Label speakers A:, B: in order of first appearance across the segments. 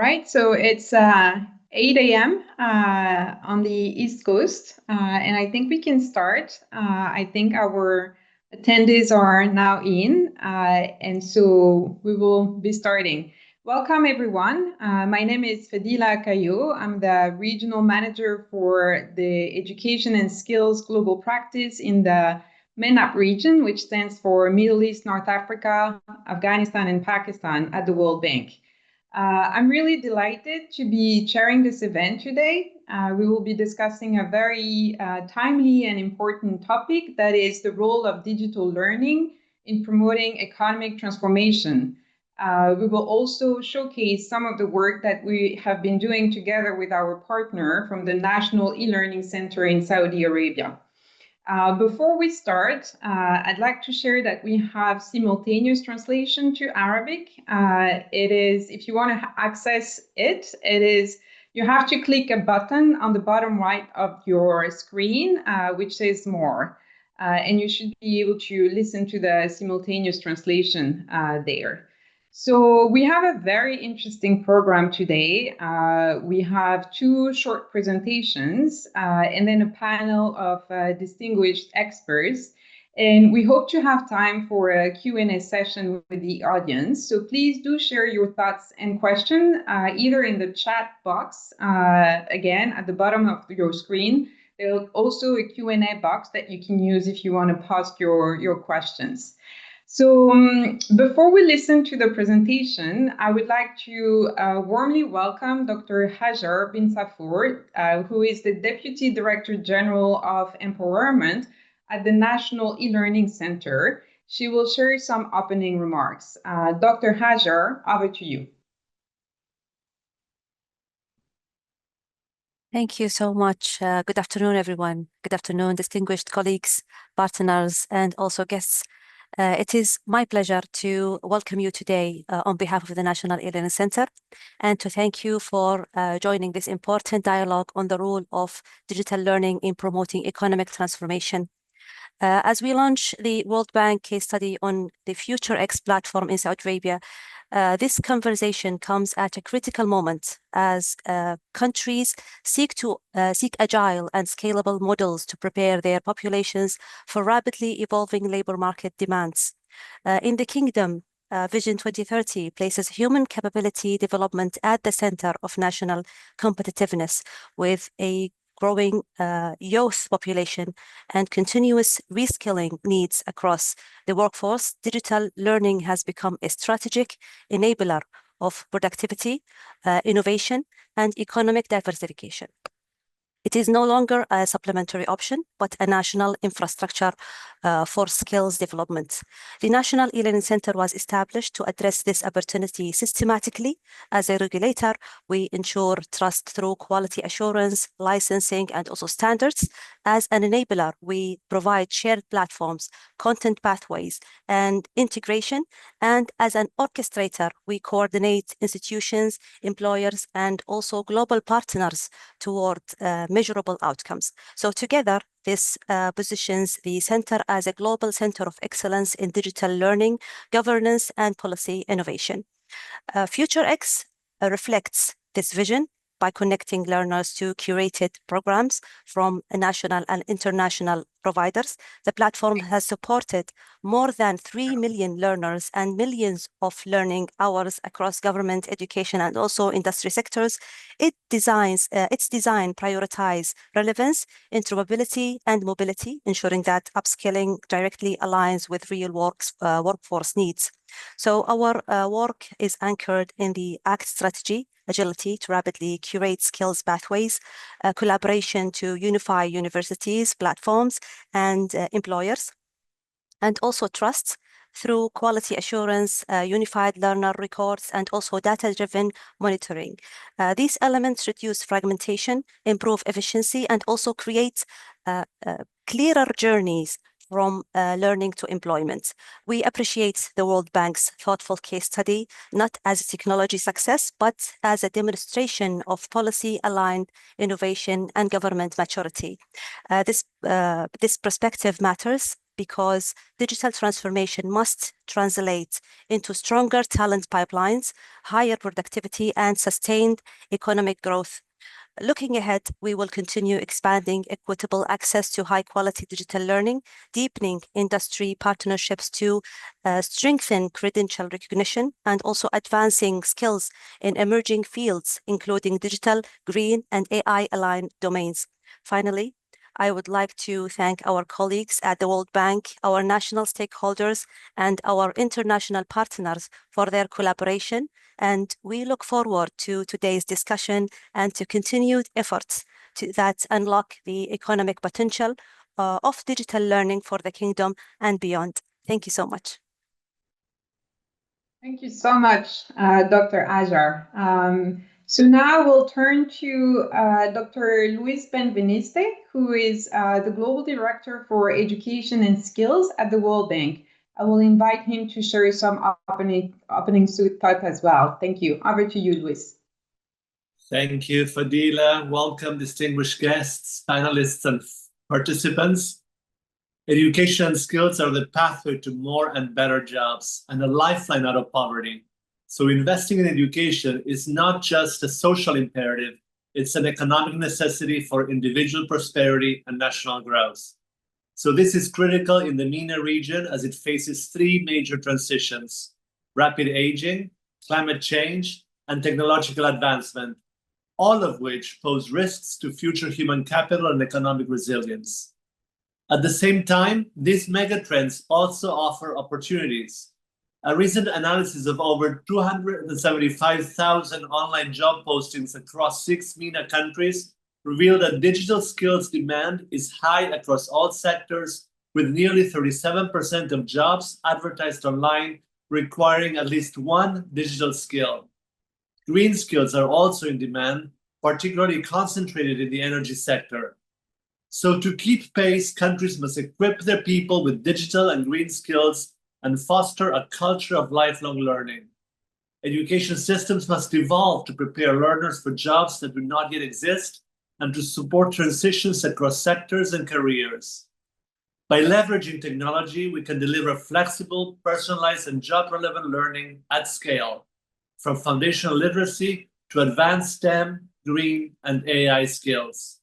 A: right, so it's 8 a.m. On the East Coast, and I think we can start. I think our attendees are now in, and so we will be starting. Welcome, everyone. My name is Fadila Kayo. I'm the Regional Manager for the Education and Skills Global Practice in the MENAP region, which stands for Middle East, North Africa, Afghanistan, and Pakistan at the World Bank. I'm really delighted to be chairing this event today. We will be discussing a very timely and important topic, that is the role of digital learning in promoting economic transformation. We will also showcase some of the work that we have been doing together with our partner from the National E-Learning Center in Saudi Arabia. Before we start, I'd like to share that we have simultaneous translation to Arabic. It is, if you want to access it, you have to click a button on the bottom right of your screen, which says more. And you should be able to listen to the simultaneous translation there. So we have a very interesting program today. We have two short presentations and then a panel of distinguished experts. And we hope to have time for a Q&A session with the audience. So please do share your thoughts and questions either in the chat box, again, at the bottom of your screen. There's also a Q&A box that you can use if you want to post your questions. So before we listen to the presentation, I would like to warmly welcome Dr. Hajar bin Safour, who is the Deputy Director General of Empowerment at the National E-Learning Center. She will share some opening remarks. Dr. Hajar, over to you.
B: Thank you so much. Good afternoon, everyone. Good afternoon, distinguished colleagues, partners, and also guests. It is my pleasure to welcome you today on behalf of the National E-Learning Center and to thank you for joining this important dialogue on the role of digital learning in promoting economic transformation. As we launch the World Bank case study on the FutureX platform in Saudi Arabia, this conversation comes at a critical moment as countries seek agile and scalable models to prepare their populations for rapidly evolving labor market demands. In the Kingdom, Vision 2030 places human capability development at the center of national competitiveness, with a growing youth population and continuous reskilling needs across the workforce. Digital learning has become a strategic enabler of productivity, innovation, and economic diversification. It is no longer a supplementary option, but a national infrastructure for skills development. The National E-Learning Center was established to address this opportunity systematically. As a regulator, we ensure trust through quality assurance, licensing, and also standards. As an enabler, we provide shared platforms, content pathways, and integration. And as an orchestrator, we coordinate institutions, employers, and also global partners toward measurable outcomes. So together, this positions the center as a global center of excellence in digital learning, governance, and policy innovation. FutureX reflects this vision by connecting learners to curated programs from national and international providers. The platform has supported more than 3 million learners and millions of learning hours across government, education, and also industry sectors. Its design prioritizes relevance, interoperability, and mobility, ensuring that upskilling directly aligns with real workforce needs. So our work is anchored in the ACT strategy: agility to rapidly curate skills pathways, collaboration to unify universities, platforms, and employers, and also trust through quality assurance, unified learner records, and also data-driven monitoring. These elements reduce fragmentation, improve efficiency, and also create clearer journeys from learning to employment. We appreciate the World Bank's thoughtful case study, not as a technology success, but as a demonstration of policy-aligned innovation and government maturity. This perspective matters because digital transformation must translate into stronger talent pipelines, higher productivity, and sustained economic growth. Looking ahead, we will continue expanding equitable access to high-quality digital learning, deepening industry partnerships to strengthen credential recognition, and also advancing skills in emerging fields, including digital, green, and AI-aligned domains. Finally, I would like to thank our colleagues at the World Bank, our national stakeholders, and our international partners for their collaboration. And we look forward to today's discussion and to continued efforts that unlock the economic potential of digital learning for the kingdom and beyond. Thank you so much.
A: Thank you so much, Dr. Ajar. So now we'll turn to Dr. Luis Benveniste, who is the Global Director for Education and Skills at the World Bank. I will invite him to share some opening thoughts as well. Thank you. Over to you, Luis.
C: Thank you, Fadila. Welcome, distinguished guests, panelists, and participants. Education and skills are the pathway to more and better jobs and a lifeline out of poverty. So investing in education is not just a social imperative, it's an economic necessity for individual prosperity and national growth. So this is critical in the MENA region as it faces three major transitions: rapid aging, climate change, and technological advancement, all of which pose risks to future human capital and economic resilience. At the same time, these megatrends also offer opportunities. A recent analysis of over 275,000 online job postings across 6 MENA countries revealed that digital skills demand is high across all sectors, with nearly 37% of jobs advertised online requiring at least one digital skill. Green skills are also in demand, particularly concentrated in the energy sector. So to keep pace, countries must equip their people with digital and green skills and foster a culture of lifelong learning. Education systems must evolve to prepare learners for jobs that do not yet exist and to support transitions across sectors and careers. By leveraging technology, we can deliver flexible, personalized, and job-relevant learning at scale, from foundational literacy to advanced STEM, green, and AI skills.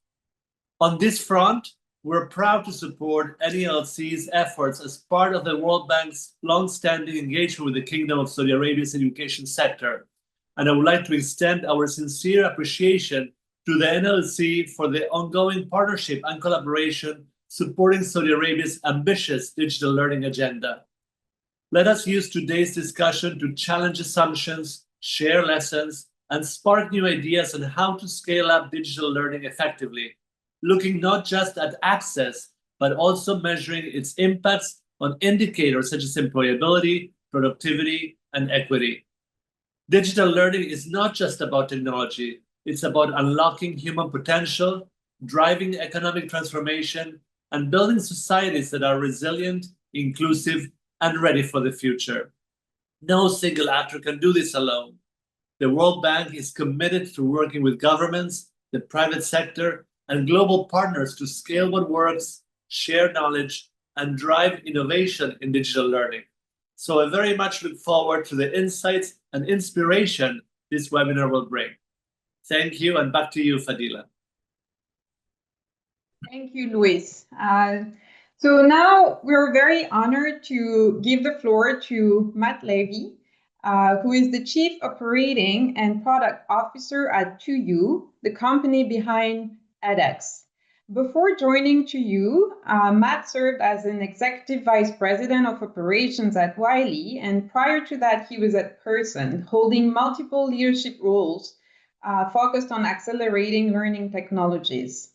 C: On this front, we're proud to support NELC's efforts as part of the World Bank's long-standing engagement with the Kingdom of Saudi Arabia's education sector. And I would like to extend our sincere appreciation to the NLC for the ongoing partnership and collaboration supporting Saudi Arabia's ambitious digital learning agenda. Let us use today's discussion to challenge assumptions, share lessons, and spark new ideas on how to scale up digital learning effectively, looking not just at access, but also measuring its impacts on indicators such as employability, productivity, and equity. Digital learning is not just about technology, it's about unlocking human potential, driving economic transformation, and building societies that are resilient, inclusive, and ready for the future. No single actor can do this alone. The World Bank is committed to working with governments, the private sector, and global partners to scale what works, share knowledge, and drive innovation in digital learning. So I very much look forward to the insights and inspiration this webinar will bring. Thank you, and back to you, Fadila.
A: Thank you, Luis. So now we're very honored to give the floor to Matt Levy, who is the Chief Operating and Product Officer at 2U, the company behind edX. Before joining 2U, Matt served as an Executive Vice President of Operations at Wiley, and prior to that, he was at Pearson, holding multiple leadership roles focused on accelerating learning technologies.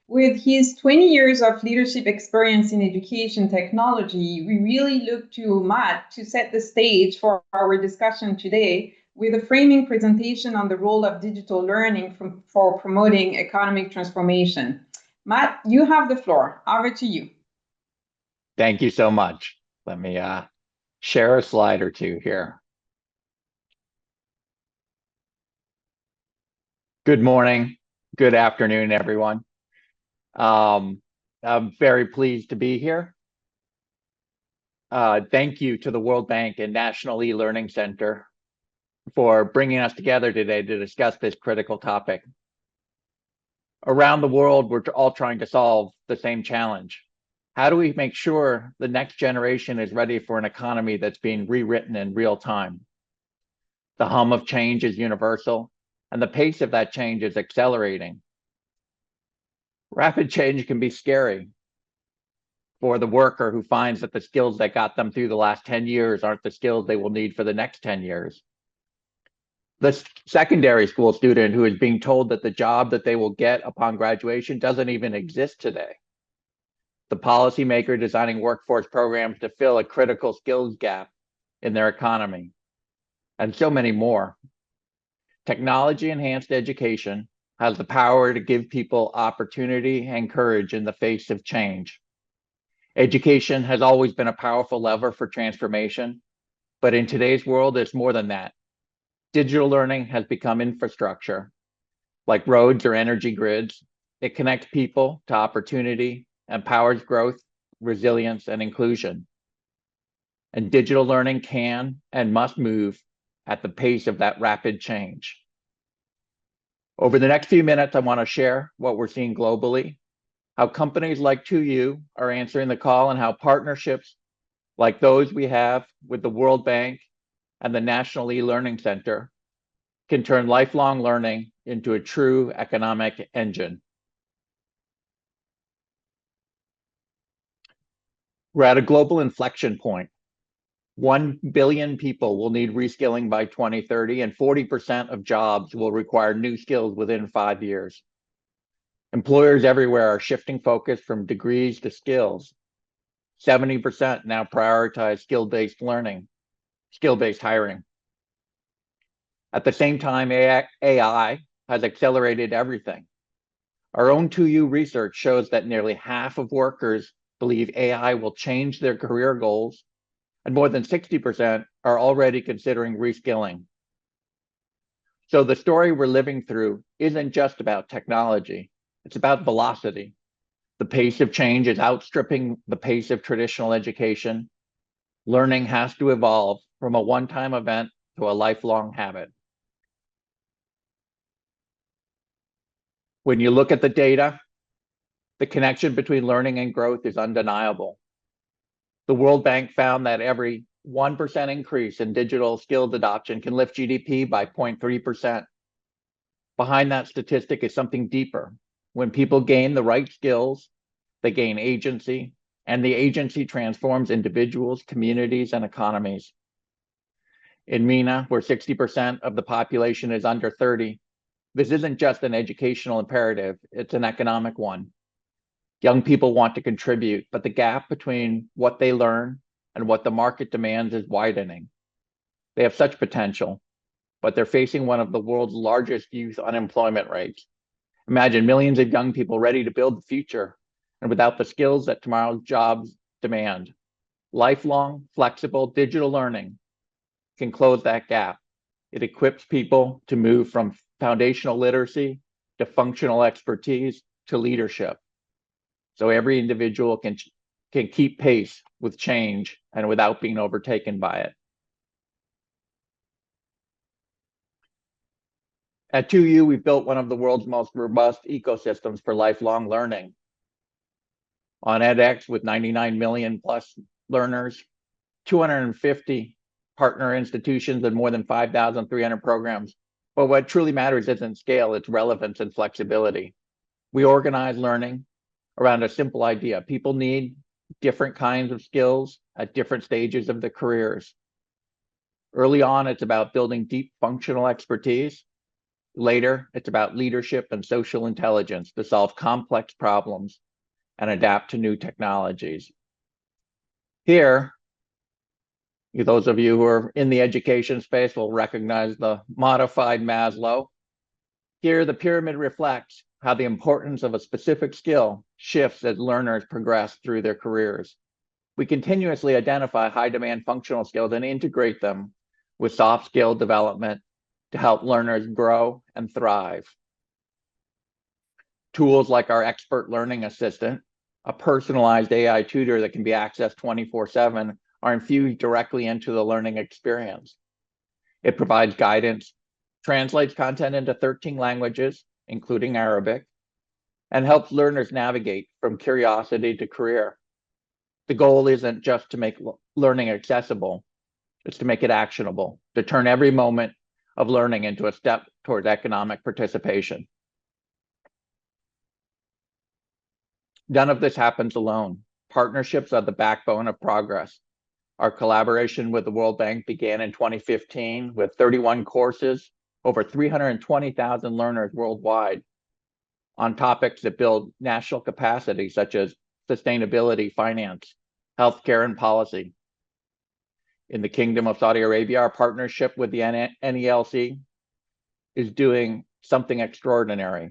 A: With his 20 years of leadership experience in education technology, we really look to Matt to set the stage for our discussion today with a framing presentation on the role of digital learning for promoting economic transformation. Matt, you have the floor. Over to you.
D: Thank you so much. Let me share a slide or two here. Good morning, good afternoon, everyone. I'm very pleased to be here. thank you to the World Bank and National E-Learning Center for bringing us together today to discuss this critical topic. Around the world, we're all trying to solve the same challenge. How do we make sure the next generation is ready for an economy that's being rewritten in real time? The hum of change is universal, and the pace of that change is accelerating. Rapid change can be scary for the worker who finds that the skills that got them through the last 10 years aren't the skills they will need for the next 10 years. The secondary school student who is being told that the job that they will get upon graduation doesn't even exist today. The policymaker designing workforce programs to fill a critical skills gap in their economy, and so many more. Technology-enhanced education has the power to give people opportunity and courage in the face of change. Education has always been a powerful lever for transformation, but in today's world, it's more than that. Digital learning has become infrastructure. Like roads or energy grids, it connects people to opportunity, empowers growth, resilience, and inclusion. And digital learning can and must move at the pace of that rapid change. Over the next few minutes, I want to share what we're seeing globally, how companies like 2U are answering the call, and how partnerships like those we have with the World Bank and the National E-Learning Center can turn lifelong learning into a true economic engine. We're at a global inflection point. 1 billion people will need reskilling by 2030, and 40% of jobs will require new skills within 5 years. Employers everywhere are shifting focus from degrees to skills. 70% now prioritize skill-based learning, skill-based hiring. At the same time, AI has accelerated everything. Our own 2U research shows that nearly half of workers believe AI will change their career goals, and more than 60% are already considering reskilling. So the story we're living through isn't just about technology, it's about velocity. The pace of change is outstripping the pace of traditional education. Learning has to evolve from a one-time event to a lifelong habit. When you look at the data, the connection between learning and growth is undeniable. The World Bank found that every 1% increase in digital skills adoption can lift GDP by 0.3%. Behind that statistic is something deeper. When people gain the right skills, they gain agency, and the agency transforms individuals, communities, and economies. In MENA, where 60% of the population is under 30, this isn't just an educational imperative, it's an economic one. Young people want to contribute, but the gap between what they learn and what the market demands is widening. They have such potential, but they're facing one of the world's largest youth unemployment rates. Imagine millions of young people ready to build the future, and without the skills that tomorrow's jobs demand. Lifelong, flexible digital learning can close that gap. It equips people to move from foundational literacy to functional expertise to leadership. So every individual can keep pace with change and without being overtaken by it. At 2U, we've built one of the world's most robust ecosystems for lifelong learning. On edX, with 99 million plus learners, 250 partner institutions, and more than 5,300 programs. But what truly matters isn't scale, it's relevance and flexibility. We organize learning around a simple idea. People need different kinds of skills at different stages of their careers. Early on, it's about building deep functional expertise. Later, it's about leadership and social intelligence to solve complex problems and adapt to new technologies. Here, those of you who are in the education space will recognize the modified Maslow. Here, the pyramid reflects how the importance of a specific skill shifts as learners progress through their careers. We continuously identify high-demand functional skills and integrate them with soft skill development to help learners grow and thrive. Tools like our expert learning assistant, a personalized AI tutor that can be accessed 24/7, are infused directly into the learning experience. It provides guidance, translates content into 13 languages, including Arabic, and helps learners navigate from curiosity to career. The goal isn't just to make learning accessible, it's to make it actionable, to turn every moment of learning into a step toward economic participation. None of this happens alone. Partnerships are the backbone of progress. Our collaboration with the World Bank began in 2015 with 31 courses, over 320,000 learners worldwide, on topics that build national capacity, such as sustainability, finance, healthcare, and policy. In the Kingdom of Saudi Arabia, our partnership with the NELC is doing something extraordinary.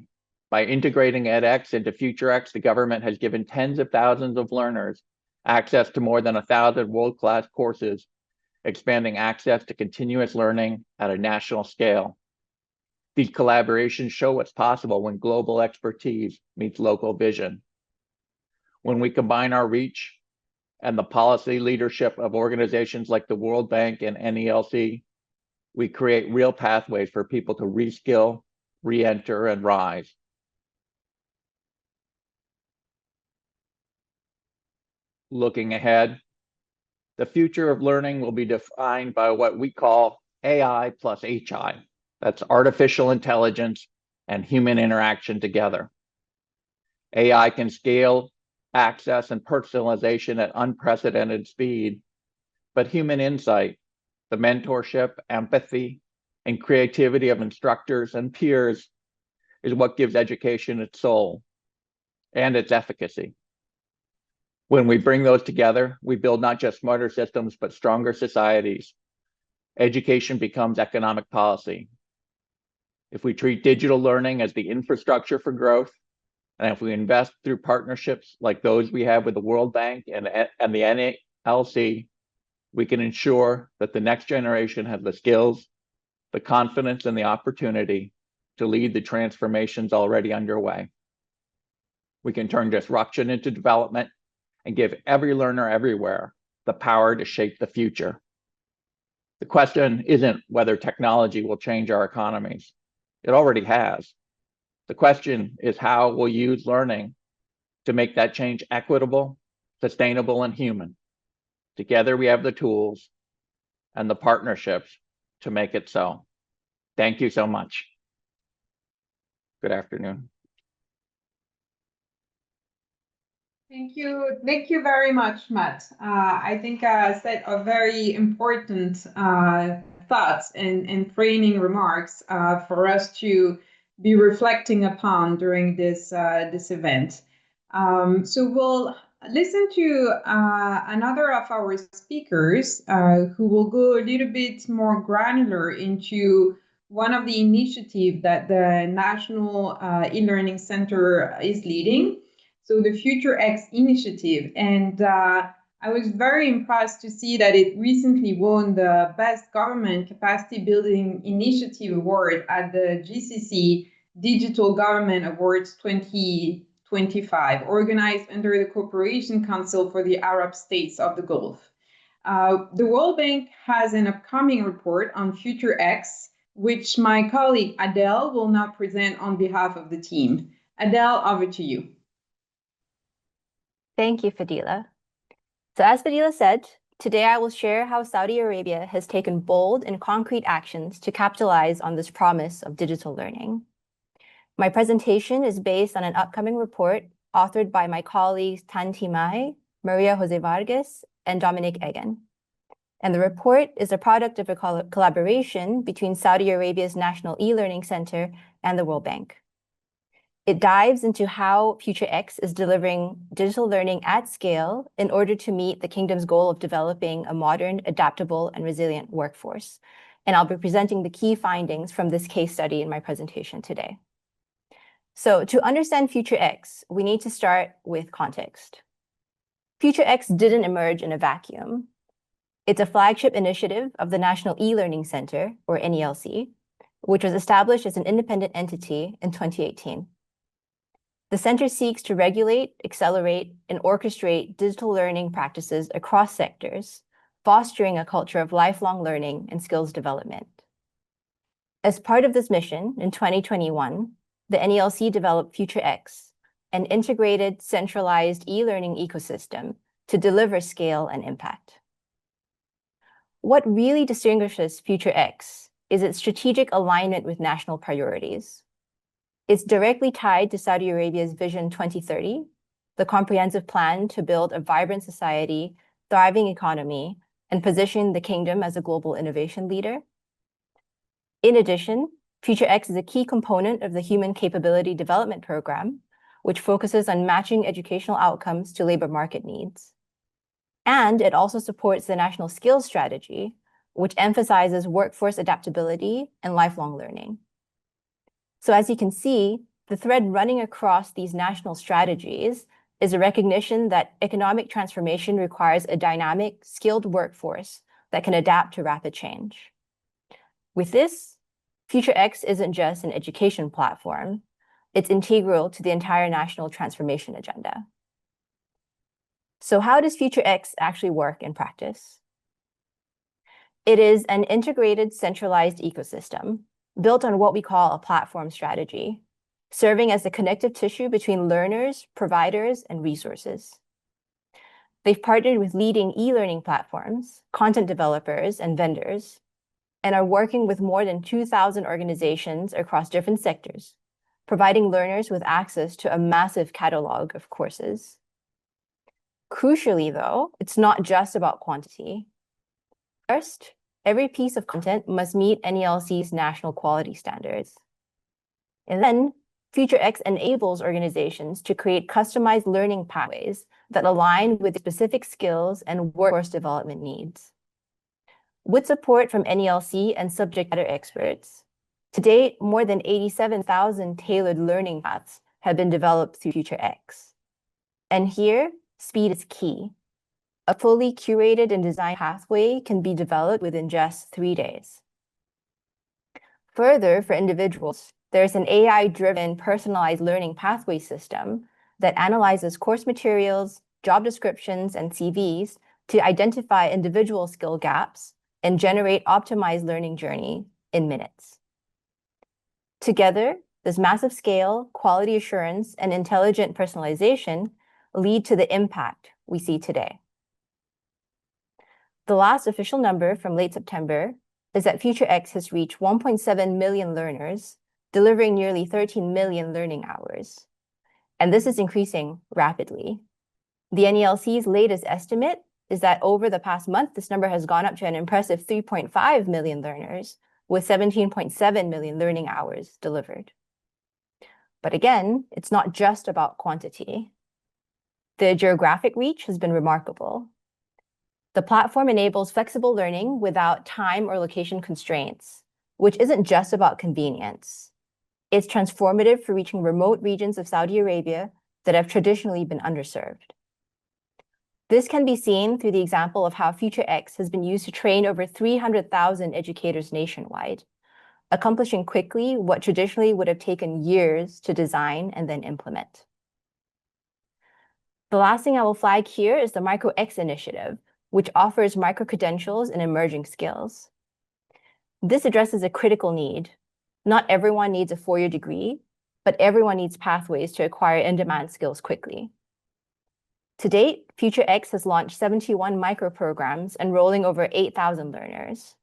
D: By integrating edX into FutureX, the government has given tens of thousands of learners access to more than 1,000 world-class courses, expanding access to continuous learning at a national scale. These collaborations show what's possible when global expertise meets local vision. When we combine our reach and the policy leadership of organizations like the World Bank and NELC, we create real pathways for people to reskill, re-enter, and rise. Looking ahead, the future of learning will be defined by what we call AI plus HI. That's artificial intelligence and human interaction together. AI can scale access and personalization at unprecedented speed, but human insight, the mentorship, empathy, and creativity of instructors and peers is what gives education its soul and its efficacy. When we bring those together, we build not just smarter systems, but stronger societies. Education becomes economic policy. If we treat digital learning as the infrastructure for growth, and if we invest through partnerships like those we have with the World Bank and the NELC, we can ensure that the next generation has the skills, the confidence, and the opportunity to lead the transformations already underway. We can turn disruption into development and give every learner everywhere the power to shape the future. The question isn't whether technology will change our economies. It already has. The question is how we'll use learning to make that change equitable, sustainable, and human. Together, we have the tools and the partnerships to make it so. Thank you so much. Good afternoon.
A: Thank you very much, Matt. I think a set of very important thoughts and framing remarks for us to be reflecting upon during this event. So we'll listen to another of our speakers who will go a little bit more granular into one of the initiatives that the National E-Learning Center is leading. So the FutureX initiative. And I was very impressed to see that it recently won the Best Government Capacity Building Initiative Award at the GCC Digital Government Awards 2025, organized under the Cooperation Council for the Arab States of the Gulf. The World Bank has an upcoming report on FutureX, which my colleague Adele will now present on behalf of the team. Adele, over to you.
E: Thank you, Fadila. So as Fadila said, today I will share how Saudi Arabia has taken bold and concrete actions to capitalize on this promise of digital learning. My presentation is based on an upcoming report authored by my colleagues Tanti Mai, Maria Jose Vargas, and Dominic Egan. And the report is a product of a collaboration between Saudi Arabia's National E-Learning Center and the World Bank. It dives into how FutureX is delivering digital learning at scale in order to meet the kingdom's goal of developing a modern, adaptable, and resilient workforce. And I'll be presenting the key findings from this case study in my presentation today. So to understand FutureX, we need to start with context. FutureX didn't emerge in a vacuum. It's a flagship initiative of the National E-Learning Center, or NELC, which was established as an independent entity in 2018. The center seeks to regulate, accelerate, and orchestrate digital learning practices across sectors, fostering a culture of lifelong learning and skills development. As part of this mission, in 2021, the NELC developed FutureX, an integrated, centralized e-learning ecosystem to deliver scale and impact. What really distinguishes FutureX is its strategic alignment with national priorities. It's directly tied to Saudi Arabia's Vision 2030, the comprehensive plan to build a vibrant society, thriving economy, and position the kingdom as a global innovation leader. In addition, FutureX is a key component of the Human Capability Development Program, which focuses on matching educational outcomes to labor market needs. And it also supports the National Skills Strategy, which emphasizes workforce adaptability and lifelong learning. So as you can see, the thread running across these national strategies is a recognition that economic transformation requires a dynamic, skilled workforce that can adapt to rapid change. With this, FutureX isn't just an education platform, it's integral to the entire national transformation agenda. So how does FutureX actually work in practice? It is an integrated, centralized ecosystem built on what we call a platform strategy, serving as the connective tissue between learners, providers, and resources. They've partnered with leading e-learning platforms, content developers, and vendors, and are working with more than 2,000 organizations across different sectors, providing learners with access to a massive catalog of courses. Crucially, though, it's not just about quantity. First, every piece of content must meet NELC's national quality standards. And then, FutureX enables organizations to create customized learning pathways that align with specific skills and workforce development needs. With support from NELC and subject matter experts, to date, more than 87,000 tailored learning paths have been developed through FutureX. And here, speed is key. A fully curated and designed pathway can be developed within just 3 days. Further, for individuals, there's an AI-driven personalized learning pathway system that analyzes course materials, job descriptions, and CVs to identify individual skill gaps and generate optimized learning journey in minutes. Together, this massive scale, quality assurance, and intelligent personalization lead to the impact we see today. The last official number from late September is that FutureX has reached 1.7 million learners, delivering nearly 13 million learning hours. And this is increasing rapidly. The NELC's latest estimate is that over the past month, this number has gone up to an impressive 3.5 million learners, with 17.7 million learning hours delivered. But again, it's not just about quantity. The geographic reach has been remarkable. The platform enables flexible learning without time or location constraints, which isn't just about convenience. It's transformative for reaching remote regions of Saudi Arabia that have traditionally been underserved. This can be seen through the example of how FutureX has been used to train over 300,000 educators nationwide, accomplishing quickly what traditionally would have taken years to design and then implement. The last thing I will flag here is the MicroX initiative, which offers micro-credentials and emerging skills. This addresses a critical need. Not everyone needs a 4-year degree, but everyone needs pathways to acquire in-demand skills quickly. To date, FutureX has launched 71 micro-programs enrolling over 8,000 learners.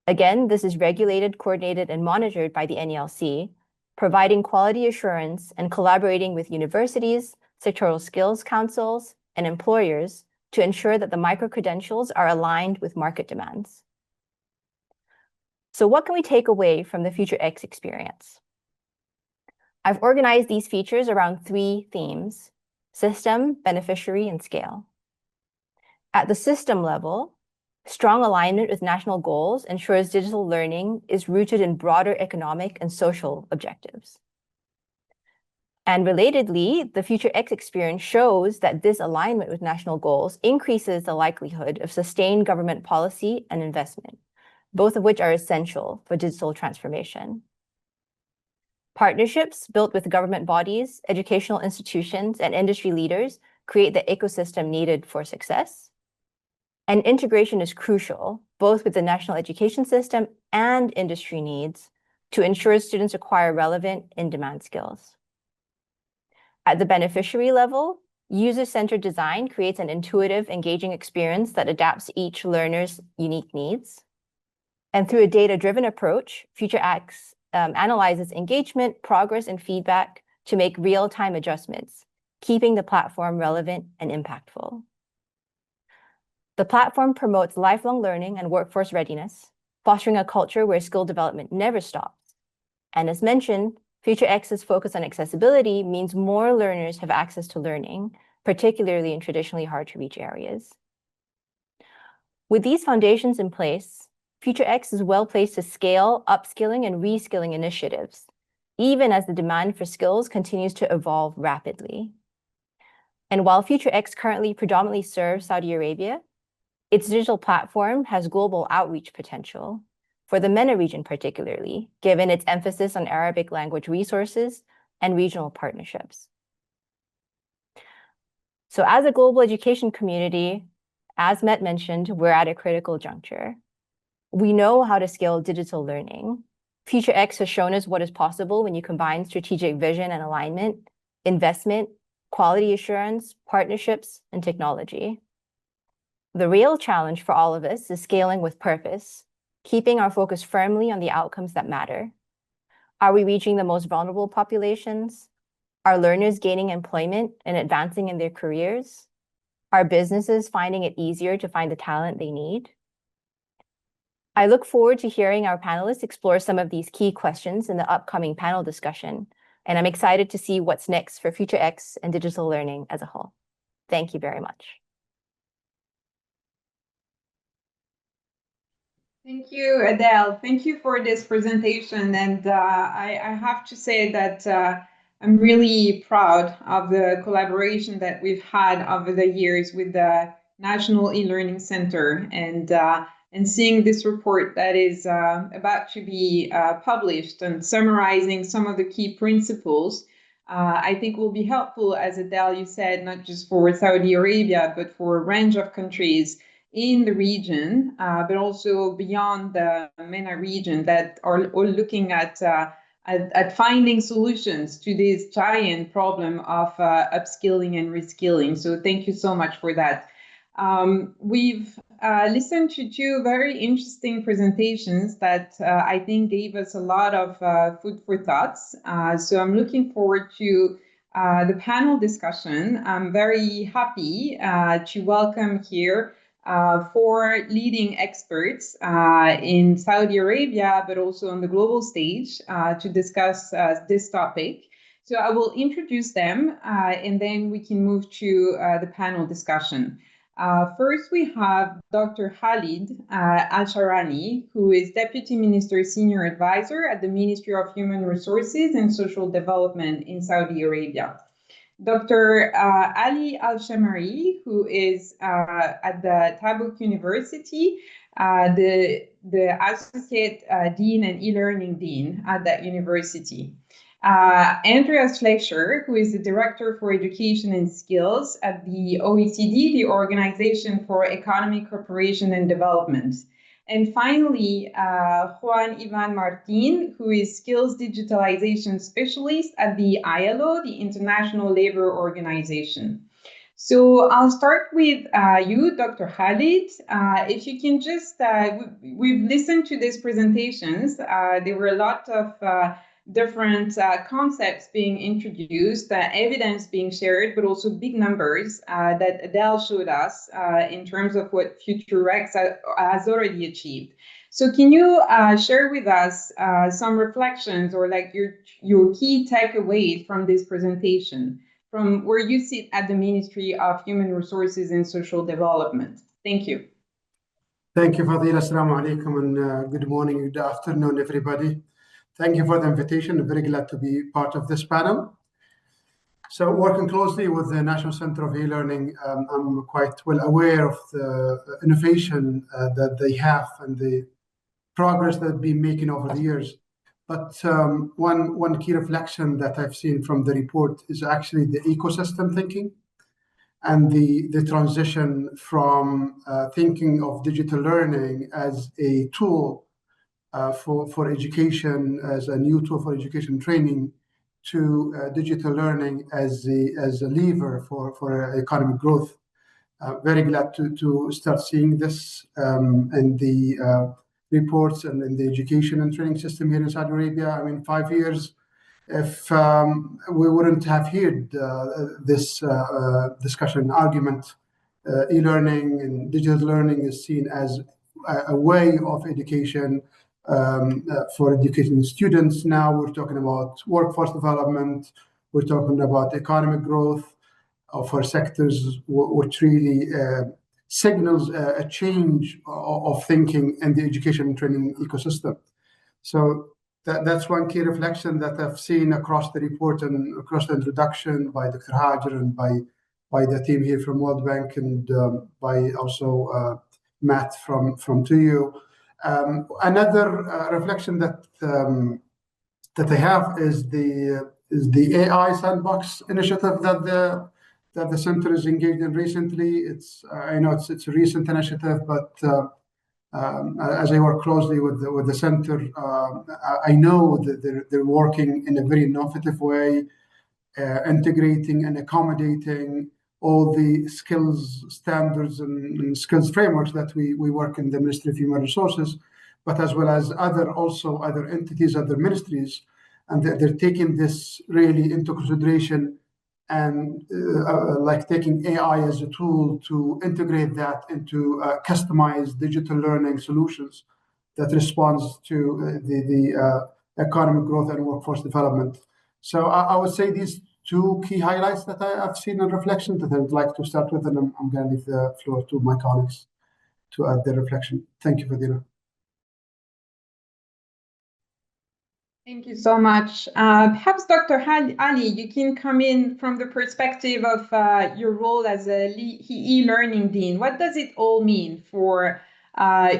E: Again, this is regulated, coordinated, and monitored by the NELC, providing quality assurance and collaborating with universities, sectoral skills councils, and employers to ensure that the micro-credentials are aligned with market demands. So what can we take away from the FutureX experience? I've organized these features around 3 themes: system, beneficiary, and scale. At the system level, strong alignment with national goals ensures digital learning is rooted in broader economic and social objectives. And relatedly, the FutureX experience shows that this alignment with national goals increases the likelihood of sustained government policy and investment, both of which are essential for digital transformation. Partnerships built with government bodies, educational institutions, and industry leaders create the ecosystem needed for success. And integration is crucial, both with the national education system and industry needs, to ensure students acquire relevant in-demand skills. At the beneficiary level, user-centered design creates an intuitive, engaging experience that adapts to each learner's unique needs. And through a data-driven approach, FutureX analyzes engagement, progress, and feedback to make real-time adjustments, keeping the platform relevant and impactful. The platform promotes lifelong learning and workforce readiness, fostering a culture where skill development never stops. And as mentioned, FutureX's focus on accessibility means more learners have access to learning, particularly in traditionally hard-to-reach areas. With these foundations in place, FutureX is well-placed to scale upskilling and reskilling initiatives, even as the demand for skills continues to evolve rapidly. And while FutureX currently predominantly serves Saudi Arabia, its digital platform has global outreach potential, for the MENA region particularly, given its emphasis on Arabic language resources and regional partnerships. So as a global education community, as Met mentioned, we're at a critical juncture. We know how to scale digital learning. FutureX has shown us what is possible when you combine strategic vision and alignment, investment, quality assurance, partnerships, and technology. The real challenge for all of us is scaling with purpose, keeping our focus firmly on the outcomes that matter. Are we reaching the most vulnerable populations? Are learners gaining employment and advancing in their careers? Are businesses finding it easier to find the talent they need? I look forward to hearing our panelists explore some of these key questions in the upcoming panel discussion, and I'm excited to see what's next for FutureX and digital learning as a whole. Thank you very much.
A: Thank you, Adele. Thank you for this presentation. And I have to say that I'm really proud of the collaboration that we've had over the years with the National E-Learning Center, and seeing this report that is about to be published and summarizing some of the key principles, I think will be helpful, as Adele, you said, not just for Saudi Arabia, but for a range of countries in the region, but also beyond the MENA region that are all looking at finding solutions to this giant problem of upskilling and reskilling. So thank you so much for that. We've listened to two very interesting presentations that I think gave us a lot of food for thoughts. So I'm looking forward to the panel discussion. I'm very happy to welcome here four leading experts in Saudi Arabia, but also on the global stage to discuss this topic. So I will introduce them and then we can move to the panel discussion. First, we have Dr. Khalid Al-Sharani, who is Deputy Minister Senior Advisor at the Ministry of Human Resources and Social Development in Saudi Arabia. Dr. Ali Al-Shamari, who is at the Tabuk University, the Associate Dean and E-Learning Dean at that university. Andreas Fleischer, who is the Director for Education and Skills at the OECD, the Organization for Economic Cooperation and Development. And finally, Juan Ivan Martin, who is Skills Digitalization Specialist at the ILO, the International Labour Organization. So I'll start with you, Dr. Khalid. If you can just, we've listened to these presentations. There were a lot of different concepts being introduced, evidence being shared, but also big numbers that Adele showed us in terms of what FutureX has already achieved. So can you share with us some reflections or like your key takeaways from this presentation, from where you sit at the Ministry of Human Resources and Social Development? Thank you.
F: Thank you, Fadila. Assalamu alaikum, and good morning, good afternoon, everybody. Thank you for the invitation. I'm very glad to be part of this panel. So working closely with the National Center of E-Learning, I'm quite well aware of the innovation that they have and the progress that they've been making over the years. But one key reflection that I've seen from the report is actually the ecosystem thinking. and the transition from thinking of digital learning as a tool for education, as a new tool for education training, to digital learning as a lever for economic growth. Very glad to start seeing this in the reports and in the education and training system here in Saudi Arabia. I mean, 5 years, if we wouldn't have heard this discussion, argument, e-learning and digital learning is seen as a way of education for educating students. Now we're talking about workforce development, we're talking about economic growth for sectors, which really signals a change of thinking in the education and training ecosystem. So that's one key reflection that I've seen across the report and across the introduction by Dr. Hajar and by the team here from World Bank and by also Matt from TUU. Another reflection that I have is the AI sandbox initiative that the center is engaged in recently. I know it's a recent initiative, but as I work closely with the center, I know that they're working in a very innovative way, integrating and accommodating all the skills standards and skills frameworks that we work in the Ministry of Human Resources, but as well as other entities, other ministries, and they're taking this really into consideration and like taking AI as a tool to integrate that into customized digital learning solutions that responds to the economic growth and workforce development. So I would say these two key highlights that I've seen in reflection that I would like to start with, and I'm going to leave the floor to my colleagues to add their reflection. Thank you, Fadila.
A: Thank you so much. Perhaps Dr. Ali, you can come in from the perspective of your role as a e-learning dean. What does it all mean for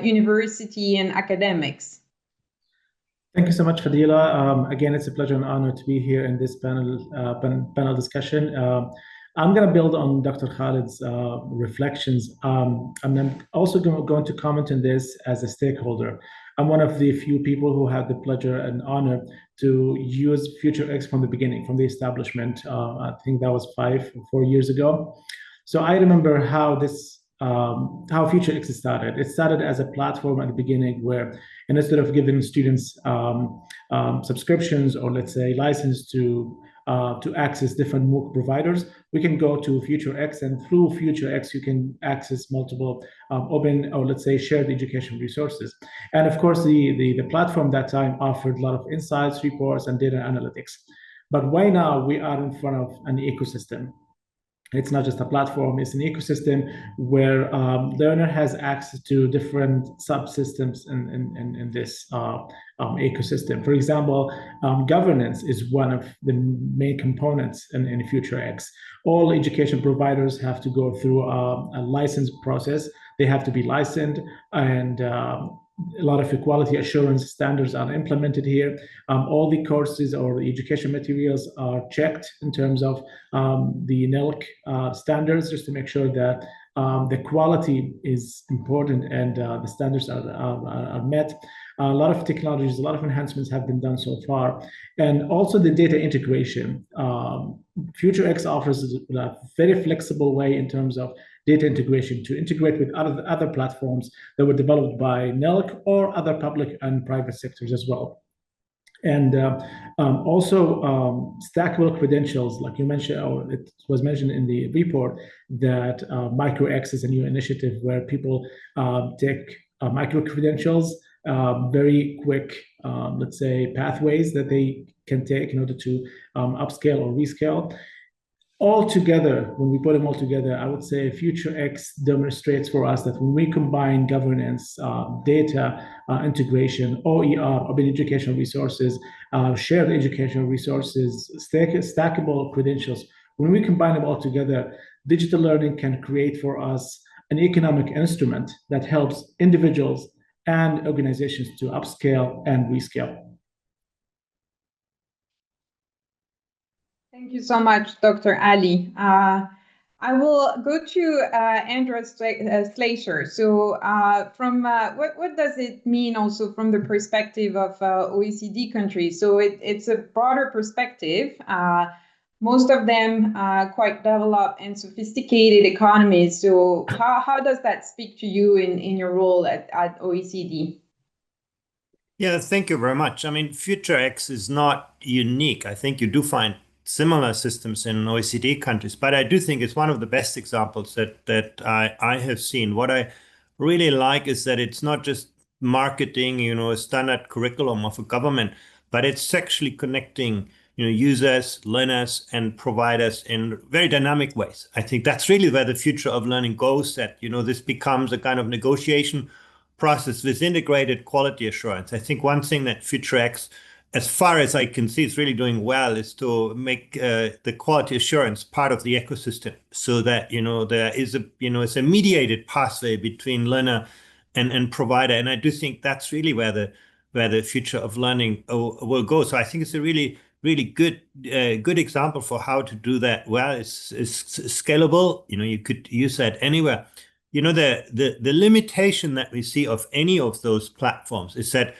A: university and academics?
G: Thank you so much, Fadila. Again, it's a pleasure and honor to be here in this panel discussion. I'm going to build on Dr. Khalid's reflections. I'm also going to comment on this as a stakeholder. I'm one of the few people who had the pleasure and honor to use FutureX from the beginning, from the establishment. I think that was 4 years ago. So I remember how FutureX started. It started as a platform at the beginning where, instead of giving students subscriptions or, let's say, license to access different MOOC providers, we can go to FutureX, and through FutureX you can access multiple open or, let's say, shared education resources. And of course, the platform that time offered a lot of insights, reports, and data analytics. But why now we are in front of an ecosystem? It's not just a platform, it's an ecosystem where learner has access to different subsystems in this ecosystem. For example, governance is one of the main components in FutureX. All education providers have to go through a license process. They have to be licensed, and a lot of equality assurance standards are implemented here. All the courses or the education materials are checked in terms of the NELC standards, just to make sure that the quality is important and the standards are met. A lot of technologies, a lot of enhancements have been done so far. And also the data integration. FutureX offers a very flexible way in terms of data integration to integrate with other platforms that were developed by NELC or other public and private sectors as well. And also stackable credentials, like you mentioned, or it was mentioned in the report, that MicroX is a new initiative where people take micro credentials, very quick, let's say, pathways that they can take in order to upscale or rescale. All together, when we put them all together, I would say FutureX demonstrates for us that when we combine governance, data integration, OER, open educational resources, shared educational resources, stackable credentials, when we combine them all together, digital learning can create for us an economic instrument that helps individuals and organizations to upscale and rescale.
A: Thank you so much, Dr. Ali. I will go to Andrea Slater. So what does it mean also from the perspective of OECD countries? So it's a broader perspective. Most of them quite developed and sophisticated economies. So how does that speak to you in your role at OECD?
H: Yeah, thank you very much. I mean, FutureX is not unique. I think you do find similar systems in OECD countries, but I do think it's one of the best examples that I have seen. What I really like is that it's not just marketing, a standard curriculum of a government, but it's actually connecting, users, learners, and providers in very dynamic ways. I think that's really where the future of learning goes, that, this becomes a kind of negotiation process with integrated quality assurance. I think one thing that FutureX, as far as I can see, is really doing well is to make the quality assurance part of the ecosystem, so that there is it's a mediated pathway between learner and provider. And I do think that's really where the future of learning will go. So I think it's a really good example for how to do that well. It's scalable. You could use that anywhere. The limitation that we see of any of those platforms is that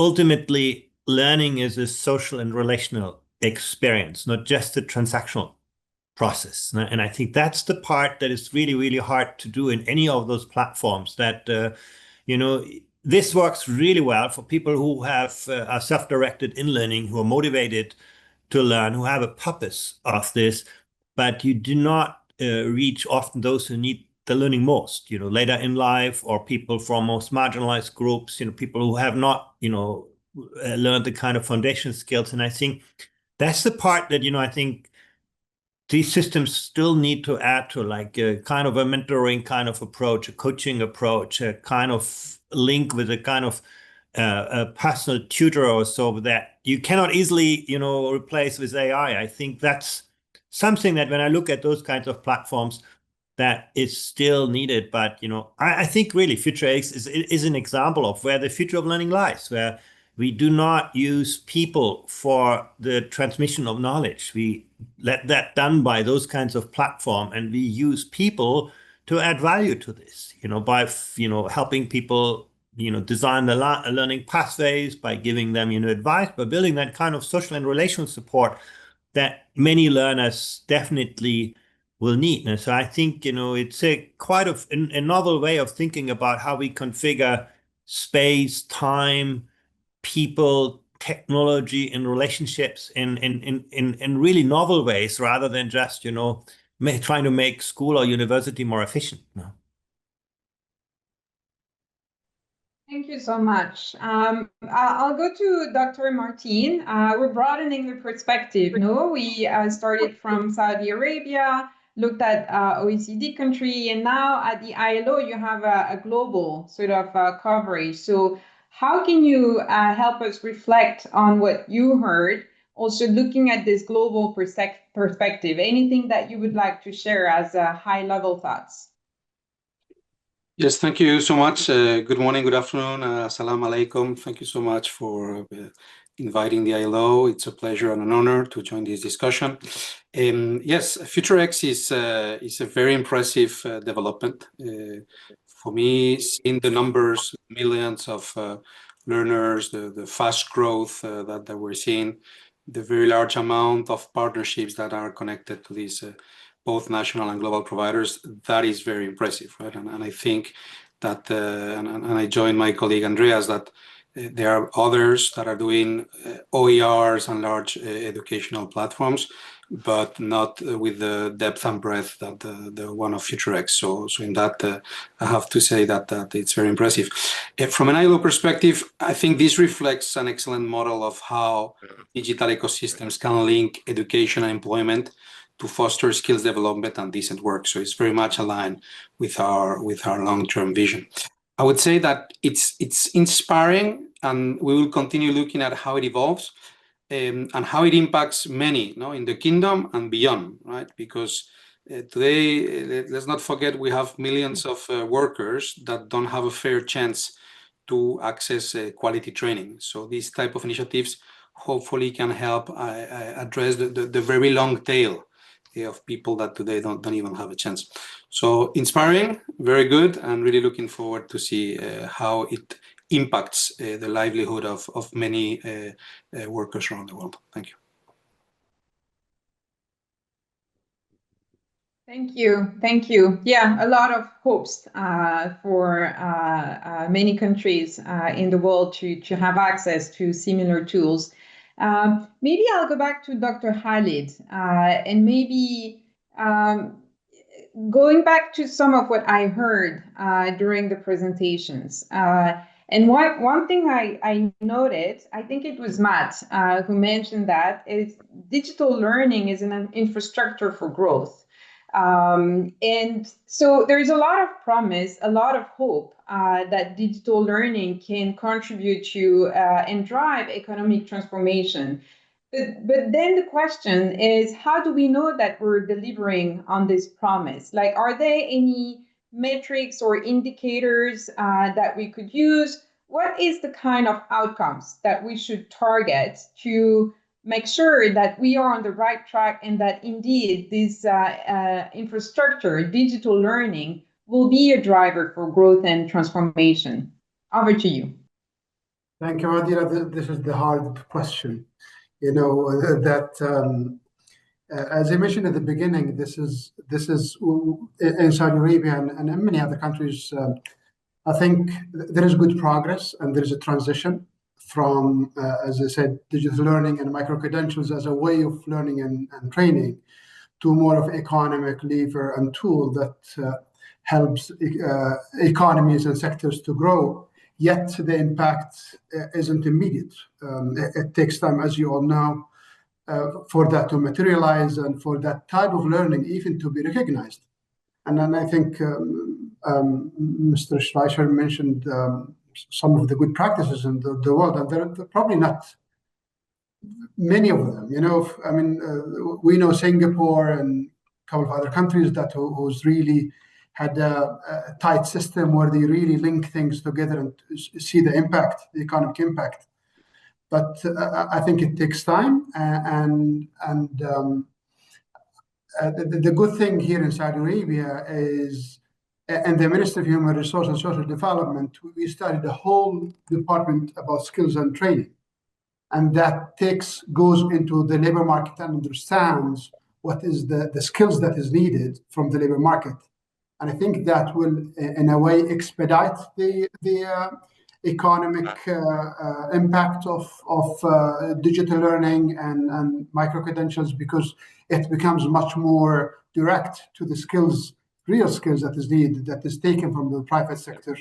H: ultimately learning is a social and relational experience, not just a transactional process. And I think that's the part that is really, really hard to do in any of those platforms. That this works really well for people who are self-directed in learning, who are motivated to learn, who have a purpose of this, but you do not reach often those who need the learning most, later in life, or people from most marginalized groups, people who have not, learned the kind of foundation skills. And I think that's the part that, I think these systems still need to add to, like a kind of a mentoring kind of approach, a coaching approach, a kind of link with a kind of a personal tutor or so, that you cannot easily, replace with AI. I think that's something that when I look at those kinds of platforms, that is still needed. But I think really FutureX is an example of where the future of learning lies, where we do not use people for the transmission of knowledge. We let that done by those kinds of platform, and we use people to add value to this, by helping people design the learning pathways, by giving them advice, by building that kind of social and relational support that many learners definitely will need. And so I think it's quite a novel way of thinking about how we configure space, time, people, technology, and relationships in really novel ways, rather than just trying to make school or university more efficient.
A: Thank you so much. I'll go to Dr. Martin. We're broadening the perspective. No, we started from Saudi Arabia, looked at OECD country, and now at the ILO you have a global sort of coverage. So how can you help us reflect on what you heard, also looking at this global perspective? Anything that you would like to share as high-level thoughts?
I: Yes, thank you so much. Good morning, good afternoon. Assalamu alaikum. Thank you so much for inviting the ILO. It's a pleasure and an honor to join this discussion. Yes, FutureX is a very impressive development. For me, seeing the numbers, millions of learners, the fast growth that we're seeing, the very large amount of partnerships that are connected to these both national and global providers, that is very impressive, right? And I think that, and I join my colleague Andreas, that there are others that are doing OERs and large educational platforms, but not with the depth and breadth that the one of FutureX. So in that, I have to say that it's very impressive. From an ILO perspective, I think this reflects an excellent model of how digital ecosystems can link education and employment to foster skills development and decent work. So it's very much aligned with our long-term vision. I would say that it's inspiring, and we will continue looking at how it evolves and how it impacts many, in the kingdom and beyond, right? Because today, let's not forget, we have millions of workers that don't have a fair chance to access quality training. So these type of initiatives hopefully can help address the very long tail of people that today don't even have a chance. So inspiring, very good, and really looking forward to see how it impacts the livelihood of many workers around the world. Thank you.
A: Thank you. Thank you. Yeah, a lot of hopes for many countries in the world to have access to similar tools. Maybe I'll go back to Dr. Khalid and maybe going back to some of what I heard during the presentations. And one thing I noted, I think it was Matt who mentioned that, is digital learning is an infrastructure for growth. And so there's a lot of promise, a lot of hope that digital learning can contribute to and drive economic transformation. But then the question is, how do we know that we're delivering on this promise? Like, are there any metrics or indicators that we could use? What is the kind of outcomes that we should target to make sure that we are on the right track and that indeed this infrastructure, digital learning, will be a driver for growth and transformation? Over to you.
F: Thank you, Adila. This is the hard question. You know, as I mentioned at the beginning, this is in Saudi Arabia and in many other countries. I think there is good progress and there is a transition from, as I said, digital learning and micro-credentials as a way of learning and training to more of economic lever and tool that helps economies and sectors to grow. Yet the impact isn't immediate. It takes time, as you all know, for that to materialize and for that type of learning even to be recognized. And then I think Mr. Schleicher mentioned some of the good practices in the world, and they're probably not many of them. You know, I mean, we know Singapore and a couple of other countries that who's really had a tight system where they really link things together and see the impact, the economic impact. But I think it takes time, and the good thing here in Saudi Arabia is, and the Ministry of Human Resources and Social Development, we started a whole department about skills and training. And that goes into the labor market and understands what is the skills that is needed from the labor market. And I think that will, in a way, expedite the economic impact of digital learning and micro-credentials, because it becomes much more direct to the skills, real skills that is needed, that is taken from the private sector,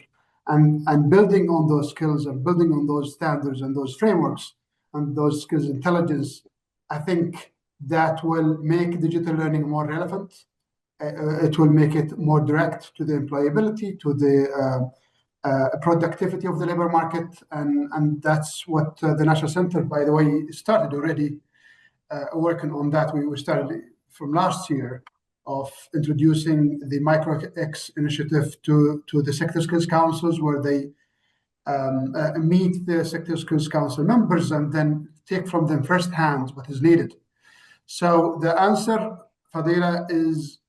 F: and building on those skills and building on those standards and those frameworks and those skills intelligence. I think that will make digital learning more relevant. It will make it more direct to the employability, to the productivity of the labor market, and that's what the National Center, by the way, started already working on that. We started from last year of introducing the FutureX initiative to the Sector Skills Councils, where they meet the Sector Skills Council members and then take from them firsthand what is needed. So the answer, Fadila, is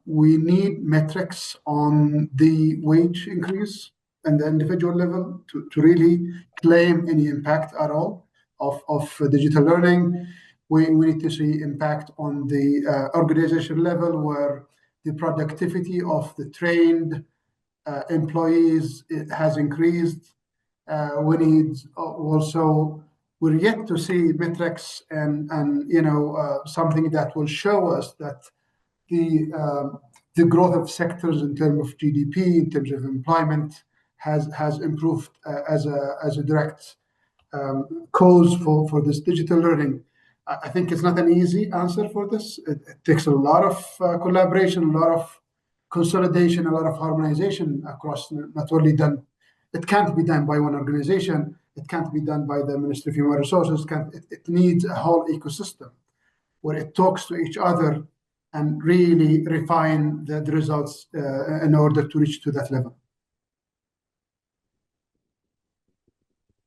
F: we need metrics on the wage increase and the individual level to really claim any impact at all of digital learning. We need to see impact on the organization level, where the productivity of the trained employees has increased. We need also, we're yet to see metrics and something that will show us that the growth of sectors in terms of GDP, in terms of employment, has improved as a direct cause for this digital learning. I think it's not an easy answer for this. It takes a lot of collaboration, a lot of consolidation, a lot of harmonization across, not only done. It can't be done by one organization. It can't be done by the Ministry of Human Resources. It needs a whole ecosystem where it talks to each other and really refine the results in order to reach to that level.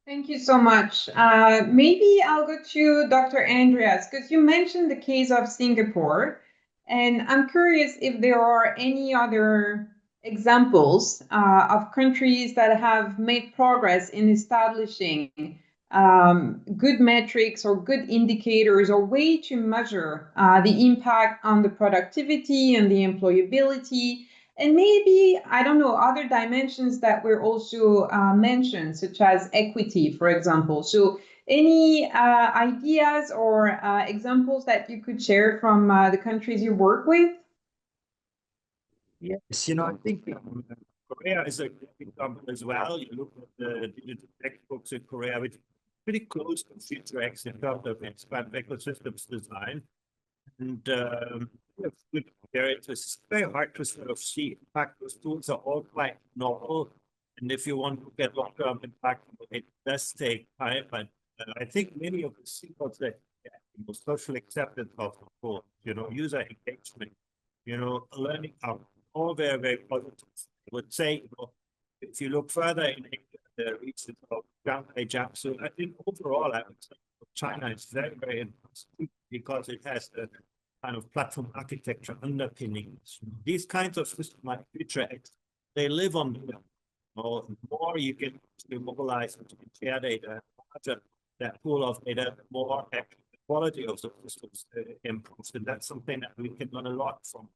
A: Thank you so much. Maybe I'll go to Dr. Andreas, because you mentioned the case of Singapore, and I'm curious if there are any other examples of countries that have made progress in establishing good metrics or good indicators or way to measure the impact on the productivity and the employability, and maybe, I don't know, other dimensions that were also mentioned, such as equity, for example. So any ideas or examples that you could share from the countries you work with?
H: Yes, you know, I think Korea is a good example as well. You look at the digital textbooks in Korea, which is pretty close to FutureX in terms of expand ecosystems design. And good experience. It's very hard to sort of see. In fact, those tools are all quite novel. And if you want to get long-term impact, it does take time. But I think many of the signals that social acceptance of the tool, user engagement, learning out, all very, very positive. I would say, if you look further in the region of Shanghai, Jiangsu, I think overall, I would say China is very, very interesting because it has the kind of platform architecture underpinnings. These kinds of systems like FutureX, they live on the more you can mobilize and share data, larger that pool of data, more actually the quality of the systems improves. And that's something that we can learn a lot from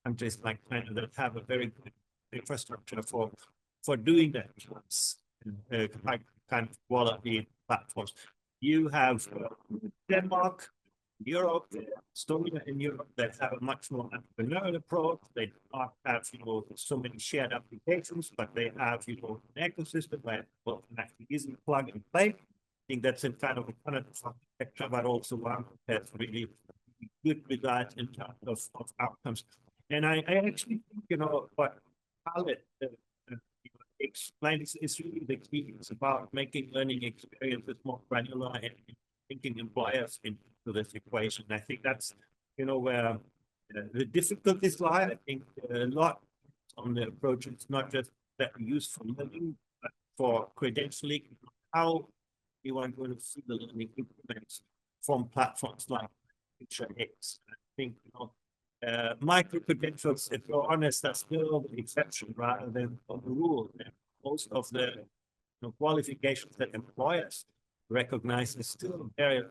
H: countries like China that have a very good infrastructure for doing that kind of quality platforms. You have Denmark, Europe, Estonia in Europe that have a much more entrepreneurial approach. They do not have, so many shared applications, but they have, an ecosystem where people can actually easily plug and play. I think that's in kind of a kind of architecture, but also one that has really good results in terms of outcomes. And I actually think, what Khaled explained is really the key. It's about making learning experiences more granular and thinking employers into this equation. I think that's, where the difficulties lie. I think a lot on the approach. It's not just that we use for learning, but for credentialing. How you are going to see the learning implements from platforms like FutureX. I think, micro-credentials, if you're honest, that's still the exception rather than the rule. And most of the qualifications that employers recognize is still very,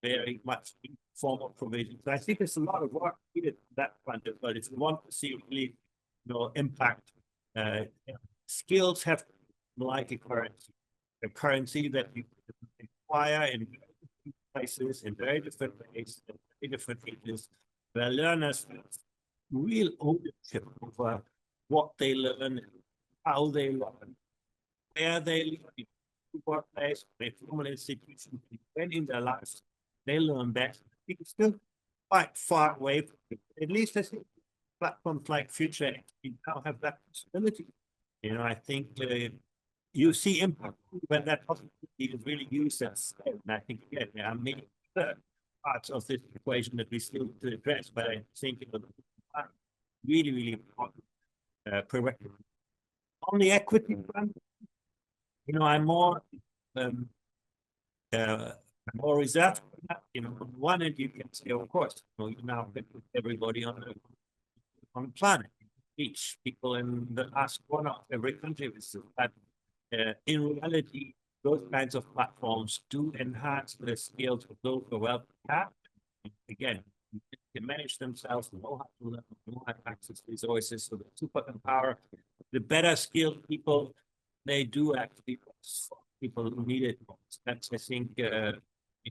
H: very much informal provision. So I think there's a lot of work needed on that front, but if you want to see really, impact, skills have like a currency that you acquire in places, in very different ways, in very different ages, where learners have real ownership over what they learn, how they learn, where they learn, workplace, a formal institution, when in their lives, they learn best. It's still quite far away from it. At least I think platforms like FutureX now have that possibility. I think you see impact when that possibility is really used as scale. And I think, again, there are many parts of this equation that we still need to address, but I think it will be really, really important prerequisite. On the equity front, I'm more reserved. On one end, you can say, of course, you now can put everybody on the planet, each people in the last corner of every country. But in reality, those kinds of platforms do enhance the skills of those who are well prepared. Again, they manage themselves, know how to learn, know how to access resources, so the super empower the better skilled people. They do actually people who need it most. That's, I think, the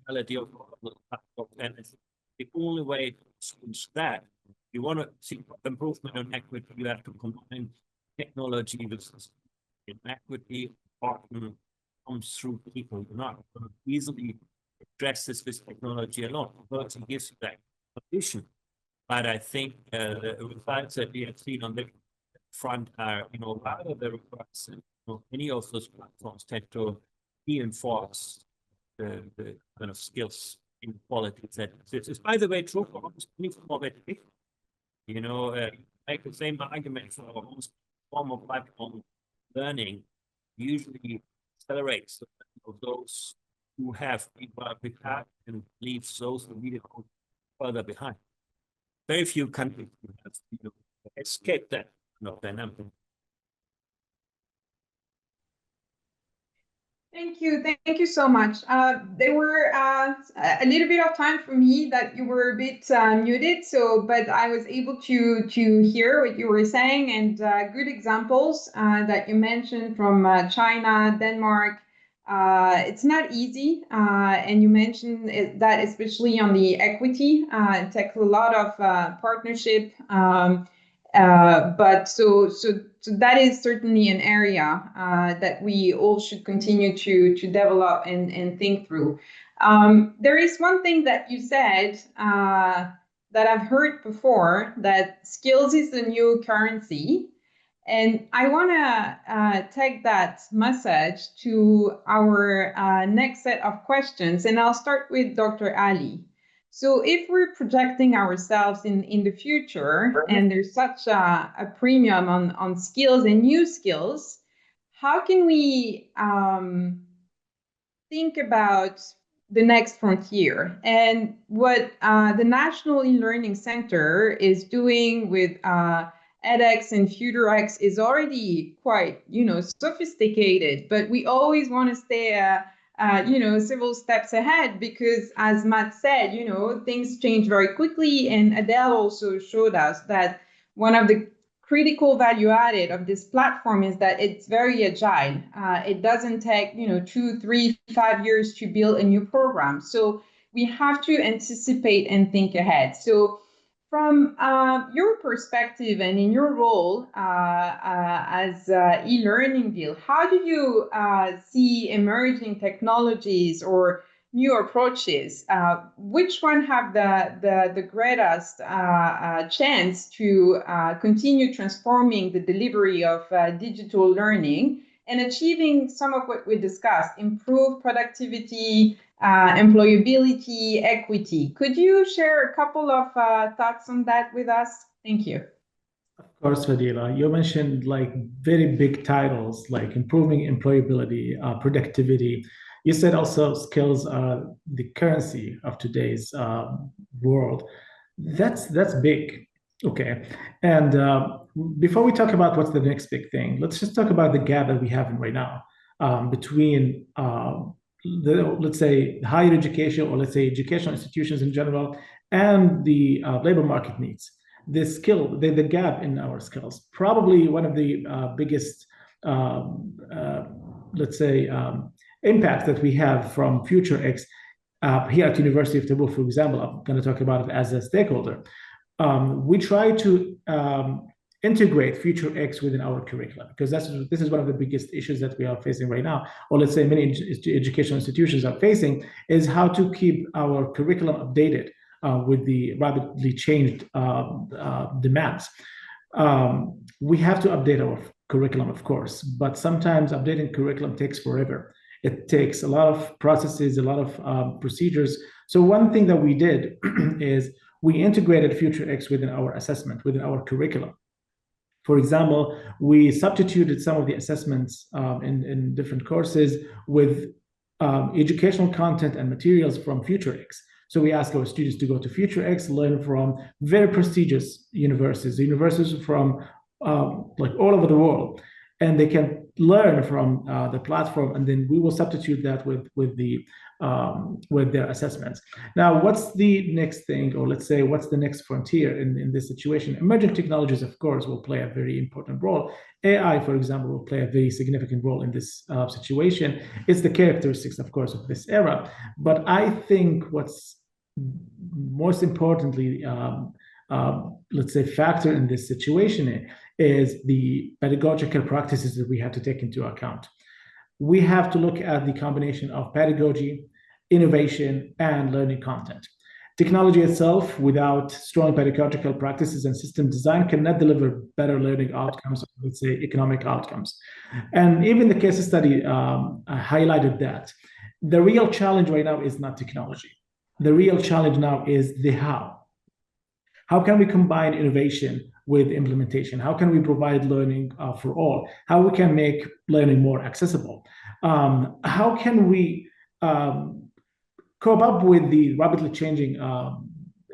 H: reality of the platform, and it's the only way to change that. If you want to see improvement on equity, you have to combine technology with equity. Often comes through people. You're not going to easily address this with technology alone. Technology gives you that condition. But I think the results that we have seen on the front are, rather the requests, any of those platforms tend to reinforce the kind of skills inequalities that exist. By the way, true for almost any form of education. Make the same argument for almost form of platform learning. Usually accelerate so that those who have been path and leaves those who need it further behind. Very few countries have escaped that dynamic.
A: Thank you. Thank you so much. There were a little bit of time for me that you were a bit muted, but I was able to hear what you were saying, and good examples that you mentioned from China, Denmark. It's not easy, and you mentioned that especially on the equity, it takes a lot of partnership. But so that is certainly an area that we all should continue to develop and think through. There is one thing that you said that I've heard before, that skills is the new currency. And I want to take that message to our next set of questions. And I'll start with Dr. Ali. So if we're projecting ourselves in the future, and there's such a premium on skills and new skills, how can we think about the next frontier? And what the National E-Learning Center is doing with edX and FutureX is already quite, sophisticated, but we always want to stay several steps ahead, because as Matt said, things change very quickly. And Adele also showed us that one of the critical value added of this platform is that it's very agile. It doesn't take, 2, 3, 5 years to build a new program. So we have to anticipate and think ahead. So from your perspective and in your role as e-learning deal, how do you see emerging technologies or new approaches? Which one have the greatest chance to continue transforming the delivery of digital learning and achieving some of what we discussed: improved productivity, employability, equity? Could you share a couple of thoughts on that with us? Thank you.
G: Of course, Fadila. You mentioned very big titles like improving employability, productivity. You said also skills are the currency of today's world. That's big. Okay. And before we talk about what's the next big thing, let's just talk about the gap that we have right now between let's say higher education, or let's say educational institutions in general, and the labor market needs. The gap in our skills, probably one of the biggest, let's say, impacts that we have from FutureX here at University of Tabuk, for example. I'm going to talk about it as a stakeholder. We try to integrate FutureX within our curriculum, because this is one of the biggest issues that we are facing right now, or let's say many educational institutions are facing, is how to keep our curriculum updated with the rapidly changed demands. We have to update our curriculum, of course, but sometimes updating curriculum takes forever. It takes a lot of processes, a lot of procedures. So one thing that we did is we integrated FutureX within our assessment, within our curriculum. For example, we substituted some of the assessments in different courses with educational content and materials from FutureX. So we ask our students to go to FutureX, learn from very prestigious universities from all over the world, and they can learn from the platform, and then we will substitute that with their assessments. Now, what's the next thing, or let's say, what's the next frontier in this situation? Emerging technologies, of course, will play a very important role. AI, for example, will play a very significant role in this situation. It's the characteristics, of course, of this era. But I think what's most importantly, let's say, factor in this situation is the pedagogical practices that we have to take into account. We have to look at the combination of pedagogy, innovation, and learning content. Technology itself, without strong pedagogical practices and system design, cannot deliver better learning outcomes, or let's say economic outcomes. And even the case study highlighted that. The real challenge right now is not technology. The real challenge now is the how. How can we combine innovation with implementation? How can we provide learning for all? How we can make learning more accessible? How can we cope up with the rapidly changing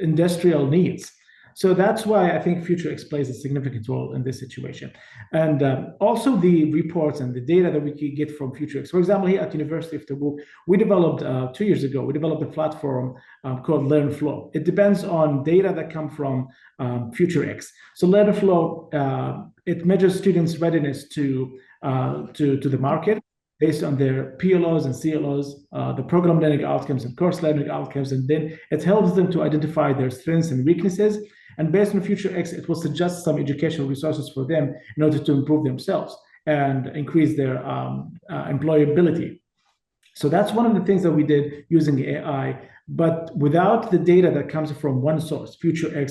G: industrial needs? So that's why I think FutureX plays a significant role in this situation. And also the reports and the data that we can get from FutureX. For example, here at University of Tabuk, we developed 2 years ago, we developed a platform called LearnFlow. It depends on data that come from FutureX. So LearnFlow, it measures students' readiness to the market based on their PLOs and CLOs, the program learning outcomes and course learning outcomes, and then it helps them to identify their strengths and weaknesses. And based on FutureX, it will suggest some educational resources for them in order to improve themselves and increase their employability. So that's one of the things that we did using AI. But without the data that comes from one source, FutureX,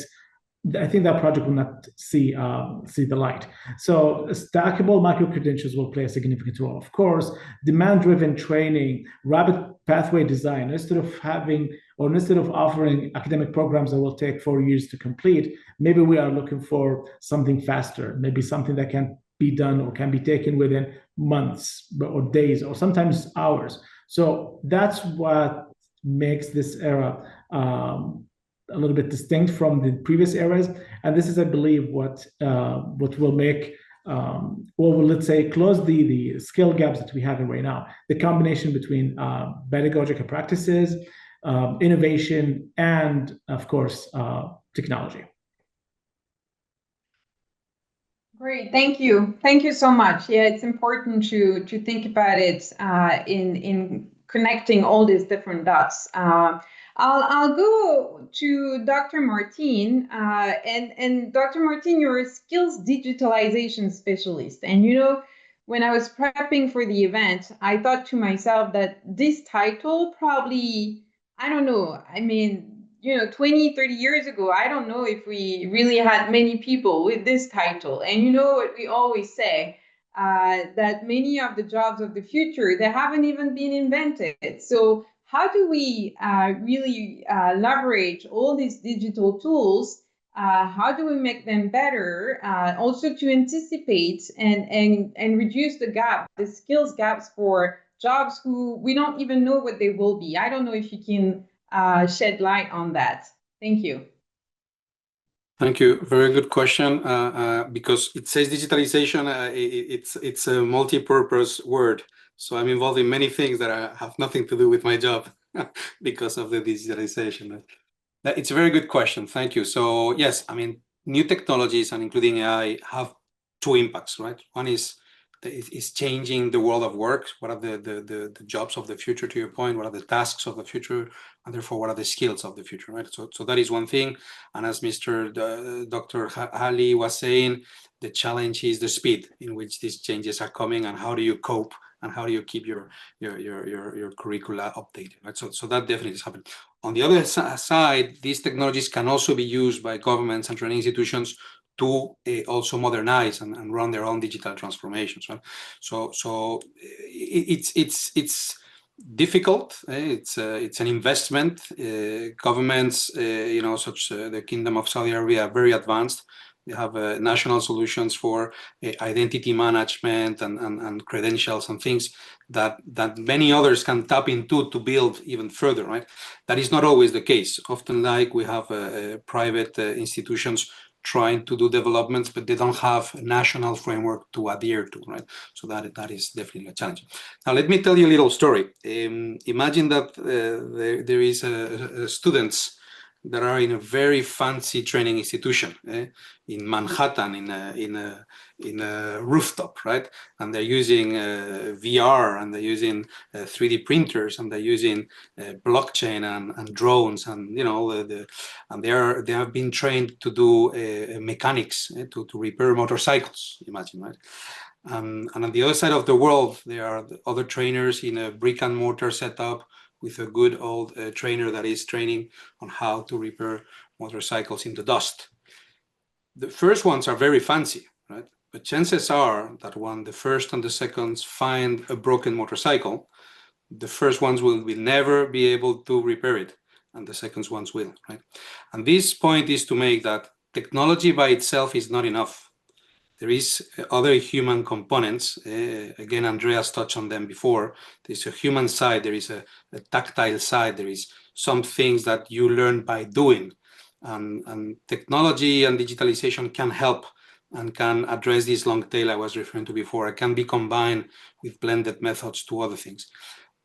G: I think that project will not see the light. So stackable micro-credentials will play a significant role. Of course, demand-driven training, rapid pathway design, instead of offering academic programs that will take 4 years to complete, maybe we are looking for something faster, maybe something that can be done or can be taken within months or days or sometimes hours. So that's what makes this era a little bit distinct from the previous eras, and this is, I believe, what will make, let's say, close the skill gaps that we have right now. The combination between pedagogical practices, innovation, and of course, technology.
A: Great, thank you so much. Yeah, it's important to think about it in connecting all these different dots. I'll go to Dr. Martin, and Dr. Martin, you're a skills digitalization specialist. And when I was prepping for the event, I thought to myself that this title probably, I don't know, 20, 30 years ago, I don't know if we really had many people with this title. And you know what we always say, that many of the jobs of the future, they haven't even been invented. So how do we really leverage all these digital tools? How do we make them better? Also to anticipate and reduce the skills gaps for jobs who we don't even know what they will be. I don't know if you can shed light on that. Thank you.
I: Thank you. Very good question. Because it says digitalization, it's a multi-purpose word. So I'm involved in many things that have nothing to do with my job because of the digitalization. It's a very good question. Thank you. So yes, new technologies and including AI have two impacts, right? One is changing the world of work. What are the jobs of the future, to your point? What are the tasks of the future? And therefore, what are the skills of the future, right? So that is one thing. And as Dr. Ali was saying, the challenge is the speed in which these changes are coming, and how do you cope, and how do you keep your curricula updated, right? So that definitely is happening. On the other side, these technologies can also be used by governments and training institutions to also modernize and run their own digital transformations, right? So it's difficult. It's an investment. Governments, such the Kingdom of Saudi Arabia, are very advanced. They have national solutions for identity management and credentials and things that many others can tap into to build even further, right? That is not always the case. Often, we have private institutions trying to do developments, but they don't have a national framework to adhere to, right? So that is definitely a challenge. Now, let me tell you a little story. Imagine that there is students that are in a very fancy training institution in Manhattan, in a rooftop, right? And they're using VR, and they're using 3D printers, and they're using blockchain and drones, and and they have been trained to do mechanics to repair motorcycles. Imagine, right? And on the other side of the world, there are other trainers in a brick and mortar setup with a good old trainer that is training on how to repair motorcycles in the dust. The first ones are very fancy, right? But chances are that when the first and the seconds find a broken motorcycle, the first ones will never be able to repair it, and the second ones will, right? And this point is to make that technology by itself is not enough. There is other human components. Again, Andreas touched on them before. There's a human side, there is a tactile side, there is some things that you learn by doing. And technology and digitalization can help and can address this long tail I was referring to before. It can be combined with blended methods to other things.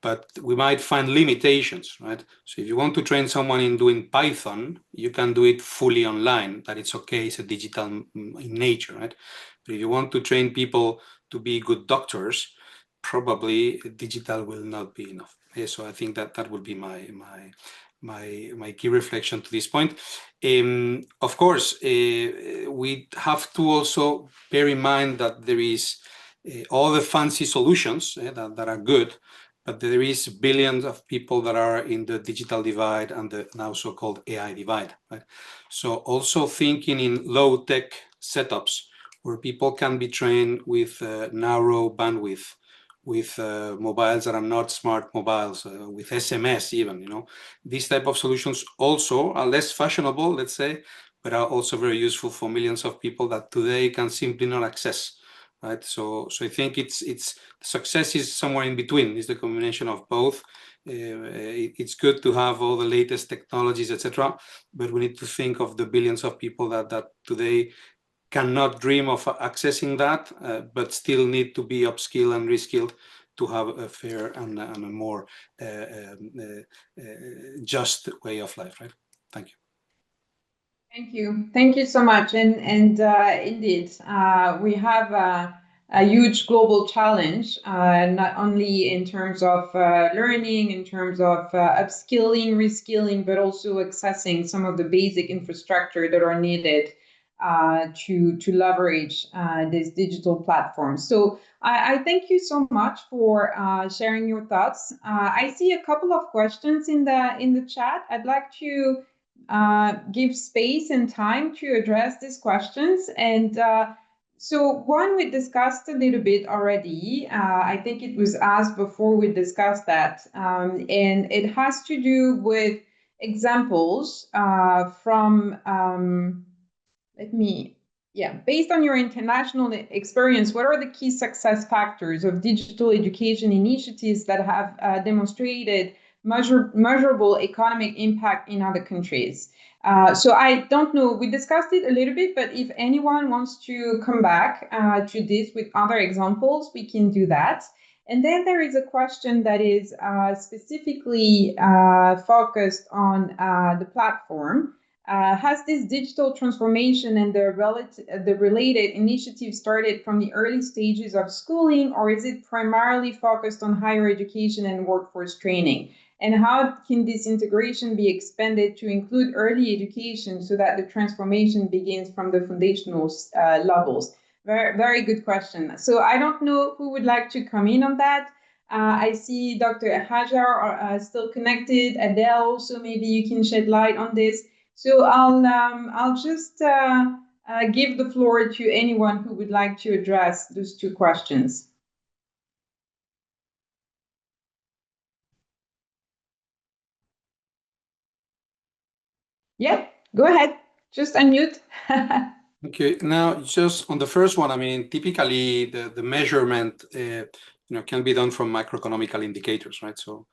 I: But we might find limitations, right? So if you want to train someone in doing Python, you can do it fully online, that it's okay, it's a digital in nature, right? But if you want to train people to be good doctors, probably digital will not be enough. So I think that would be my key reflection to this point. Of course, we have to also bear in mind that there is all the fancy solutions that are good, but there is billions of people that are in the digital divide and the now so-called AI divide, right? So also thinking in low-tech setups where people can be trained with narrow bandwidth, with mobiles that are not smart mobiles, with SMS even, these type of solutions also are less fashionable, let's say, but are also very useful for millions of people that today can simply not access. Right, so I think it's success is somewhere in between. It's the combination of both. It's good to have all the latest technologies, etc., but we need to think of the billions of people that today cannot dream of accessing that, but still need to be upskilled and reskilled to have a fair and a more just way of life. Right. Thank you.
A: Thank you so much. And indeed, we have a huge global challenge, not only in terms of learning, in terms of upskilling, reskilling, but also accessing some of the basic infrastructure that are needed to leverage this digital platform. So I thank you so much for sharing your thoughts. I see a couple of questions in the chat. I'd like to give space and time to address these questions. And so one we discussed a little bit already. I think it was asked before we discussed that. And it has to do with examples from, based on your international experience, what are the key success factors of digital education initiatives that have demonstrated measurable economic impact in other countries? So I don't know, we discussed it a little bit, but if anyone wants to come back to this with other examples, we can do that. And then there is a question that is specifically focused on the platform. Has this digital transformation and the related initiative started from the early stages of schooling, or is it primarily focused on higher education and workforce training? And how can this integration be expanded to include early education so that the transformation begins from the foundational levels? Very, very good question. So I don't know who would like to come in on that. I see Dr. Hajar still connected. Adele, so maybe you can shed light on this. So I'll just give the floor to anyone who would like to address those two questions. Yeah, go ahead. Just unmute.
I: Okay. Now, just on the first one, I mean, typically the measurement, can be done from macroeconomic indicators, right? So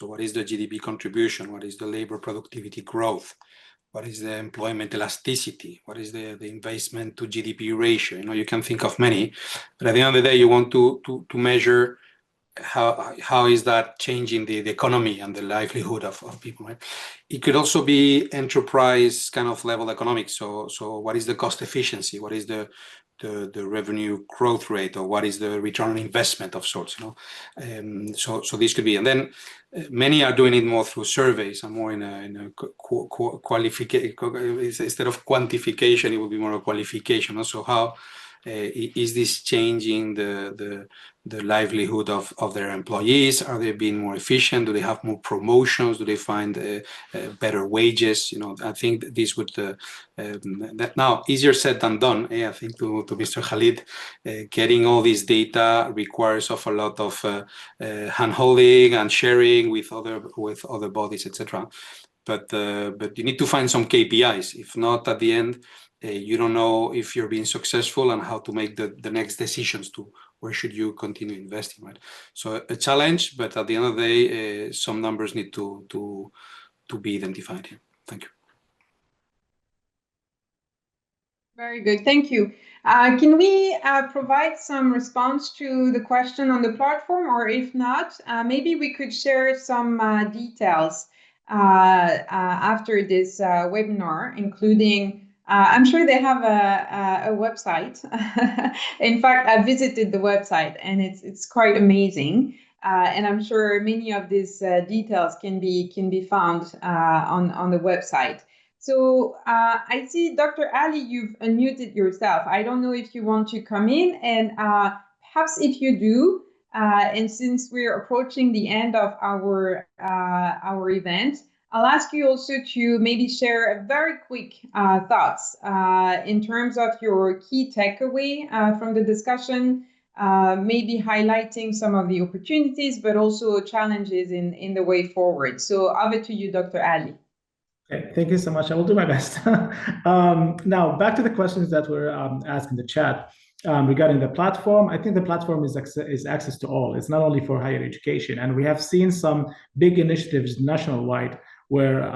I: what is the GDP contribution? What is the labor productivity growth? What is the employment elasticity? What is the investment to GDP ratio? You can think of many, but at the end of the day, you want to measure how is that changing the economy and the livelihood of people, right? It could also be enterprise kind of level economics. So what is the cost efficiency? What is the revenue growth rate, or what is the return on investment of sorts? So this could be, and then many are doing it more through surveys and more in a qualification. Instead of quantification, it would be more a qualification. Also, how is this changing the livelihood of their employees? Are they being more efficient? Do they have more promotions? Do they find better wages? I think this would that now easier said than done. I think to Mr. Khalid, getting all this data requires of a lot of hand-holding and sharing with other bodies, etc. but you need to find some KPIs. If not, at the end, you don't know if you're being successful and how to make the next decisions to where should you continue investing, right? So a challenge, but at the end of the day, some numbers need to be identified here. Thank you.
A: Very good, thank you. Can we provide some response to the question on the platform, or if not, maybe we could share some details after this webinar, including, I'm sure they have a website. In fact, I visited the website and it's quite amazing. And I'm sure many of these details can be found on the website. So I see, Dr. Ali, you've unmuted yourself. I don't know if you want to come in, and perhaps if you do, and since we're approaching the end of our event, I'll ask you also to maybe share a very quick thoughts in terms of your key takeaway from the discussion, maybe highlighting some of the opportunities, but also challenges in the way forward. So over to you, Dr. Ali.
G: Okay, thank you so much. I will do my best. Now, back to the questions that were asked in the chat regarding the platform. I think the platform is access to all. It's not only for higher education. And we have seen some big initiatives nationwide where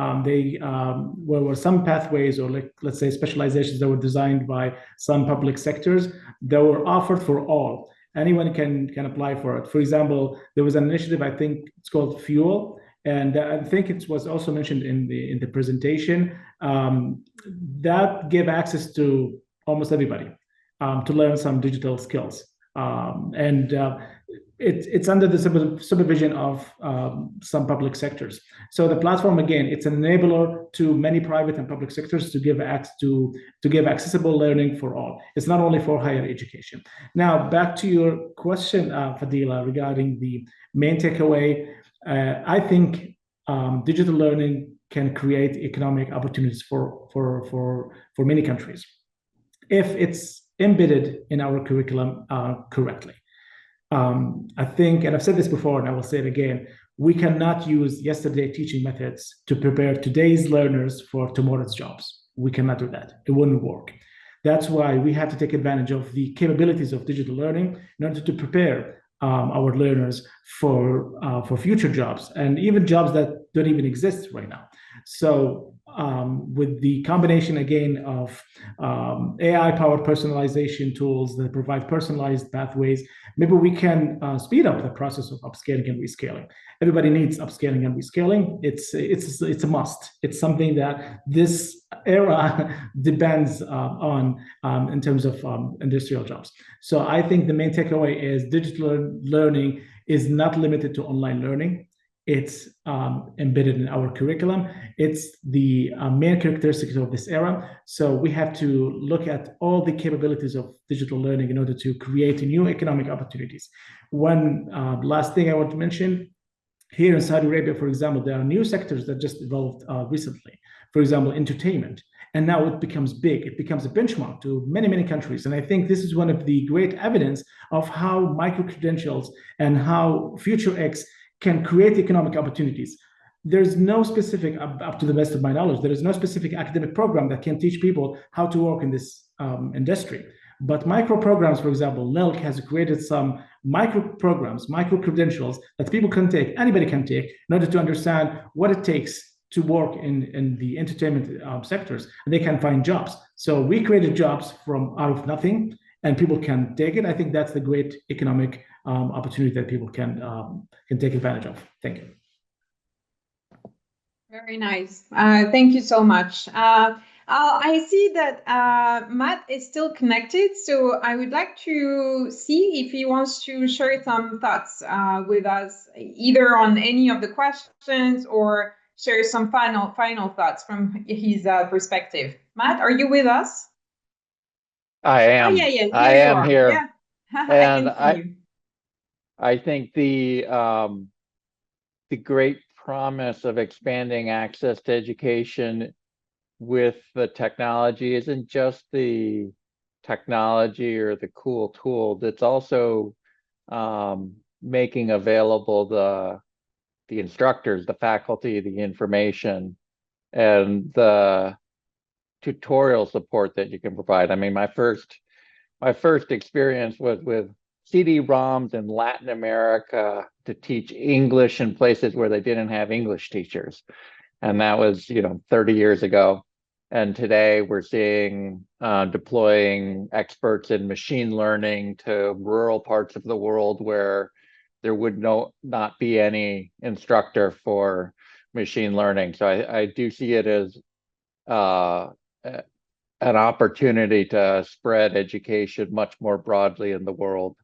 G: where were some pathways, or let's say specializations that were designed by some public sectors that were offered for all. Anyone can apply for it. For example, there was an initiative, I think it's called Fuel. And I think it was also mentioned in the presentation that gave access to almost everybody to learn some digital skills. It's under the supervision of some public sectors. So the platform, again, it's an enabler to many private and public sectors to give accessible learning for all. It's not only for higher education. Now, back to your question, Fadila, regarding the main takeaway. I think digital learning can create economic opportunities for many countries if it's embedded in our curriculum correctly. I think, and I've said this before, and I will say it again, we cannot use yesterday teaching methods to prepare today's learners for tomorrow's jobs. We cannot do that. It wouldn't work. That's why we have to take advantage of the capabilities of digital learning in order to prepare our learners for future jobs, and even jobs that don't even exist right now. So with the combination, again, of AI-powered personalization tools that provide personalized pathways, maybe we can speed up the process of upscaling and rescaling. Everybody needs upscaling and rescaling. It's a must. It's something that this era depends on in terms of industrial jobs. So I think the main takeaway is digital learning is not limited to online learning. It's embedded in our curriculum. It's the main characteristics of this era. So we have to look at all the capabilities of digital learning in order to create new economic opportunities. One last thing I want to mention, here in Saudi Arabia, for example, there are new sectors that just evolved recently. For example, entertainment. And now it becomes big. It becomes a benchmark to many, many countries. And I think this is one of the great evidence of how micro-credentials and how FutureX can create economic opportunities. There's no specific, up to the best of my knowledge, there is no specific academic program that can teach people how to work in this industry. But micro programs, for example, NILC has created some micro programs, micro credentials that people can take, anybody can take, in order to understand what it takes to work in the entertainment sectors, and they can find jobs. So we created jobs from out of nothing, and people can take it. I think that's the great economic opportunity that people can take advantage of. Thank you.
A: Very nice. Thank you so much. I see that Matt is still connected, so I would like to see if he wants to share some thoughts with us, either on any of the questions or share some final thoughts from his perspective. Matt, are you with us?
D: I am.
A: Oh, yeah,
D: I am here.
A: Yeah.
D: And
A: I can see you.
D: I think the great promise of expanding access to education with the technology isn't just the technology or the cool tool. It's also making available the instructors, the faculty, the information and the tutorial support that you can provide. I mean, my first experience was with CD-ROMs in Latin America to teach English in places where they didn't have English teachers. And that was, 30 years ago. And today we're seeing deploying experts in machine learning to rural parts of the world where there would not be any instructor for machine learning. So I do see it as an opportunity to spread education much more broadly in the world.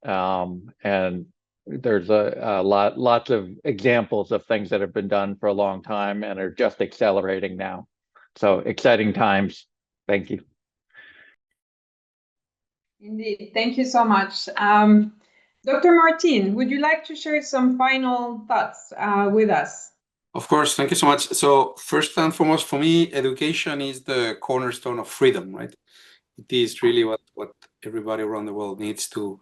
D: And there's lots of examples of things that have been done for a long time and are just accelerating now. So exciting times. Thank you.
A: Indeed. Thank you so much. Dr. Martin, would you like to share some final thoughts with us?
I: Of course, thank you so much. So first and foremost, for me, education is the cornerstone of freedom, right? It is really what everybody around the world needs to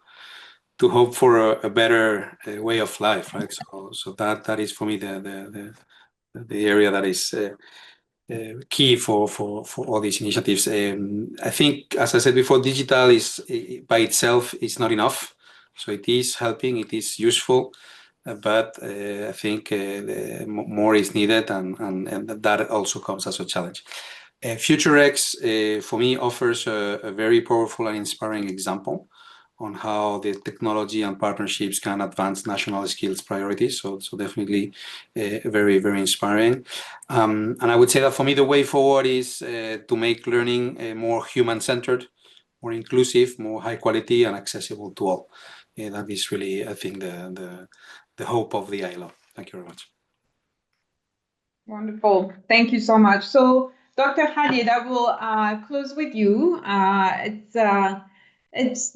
I: hope for a better way of life, right? So that is for me the area that is key for all these initiatives. I think, as I said before, digital is by itself is not enough. So it is helping, it is useful, but I think more is needed, and that also comes as a challenge. FutureX, for me, offers a very powerful and inspiring example on how the technology and partnerships can advance national skills priorities. So definitely very, very inspiring. And I would say that for me, the way forward is to make learning more human-centered, more inclusive, more high quality and accessible to all. That is really, I think, the hope of the ILO. Thank you very much.
A: Wonderful. Thank you so much. So, Dr. Khalid, I will close with you. It's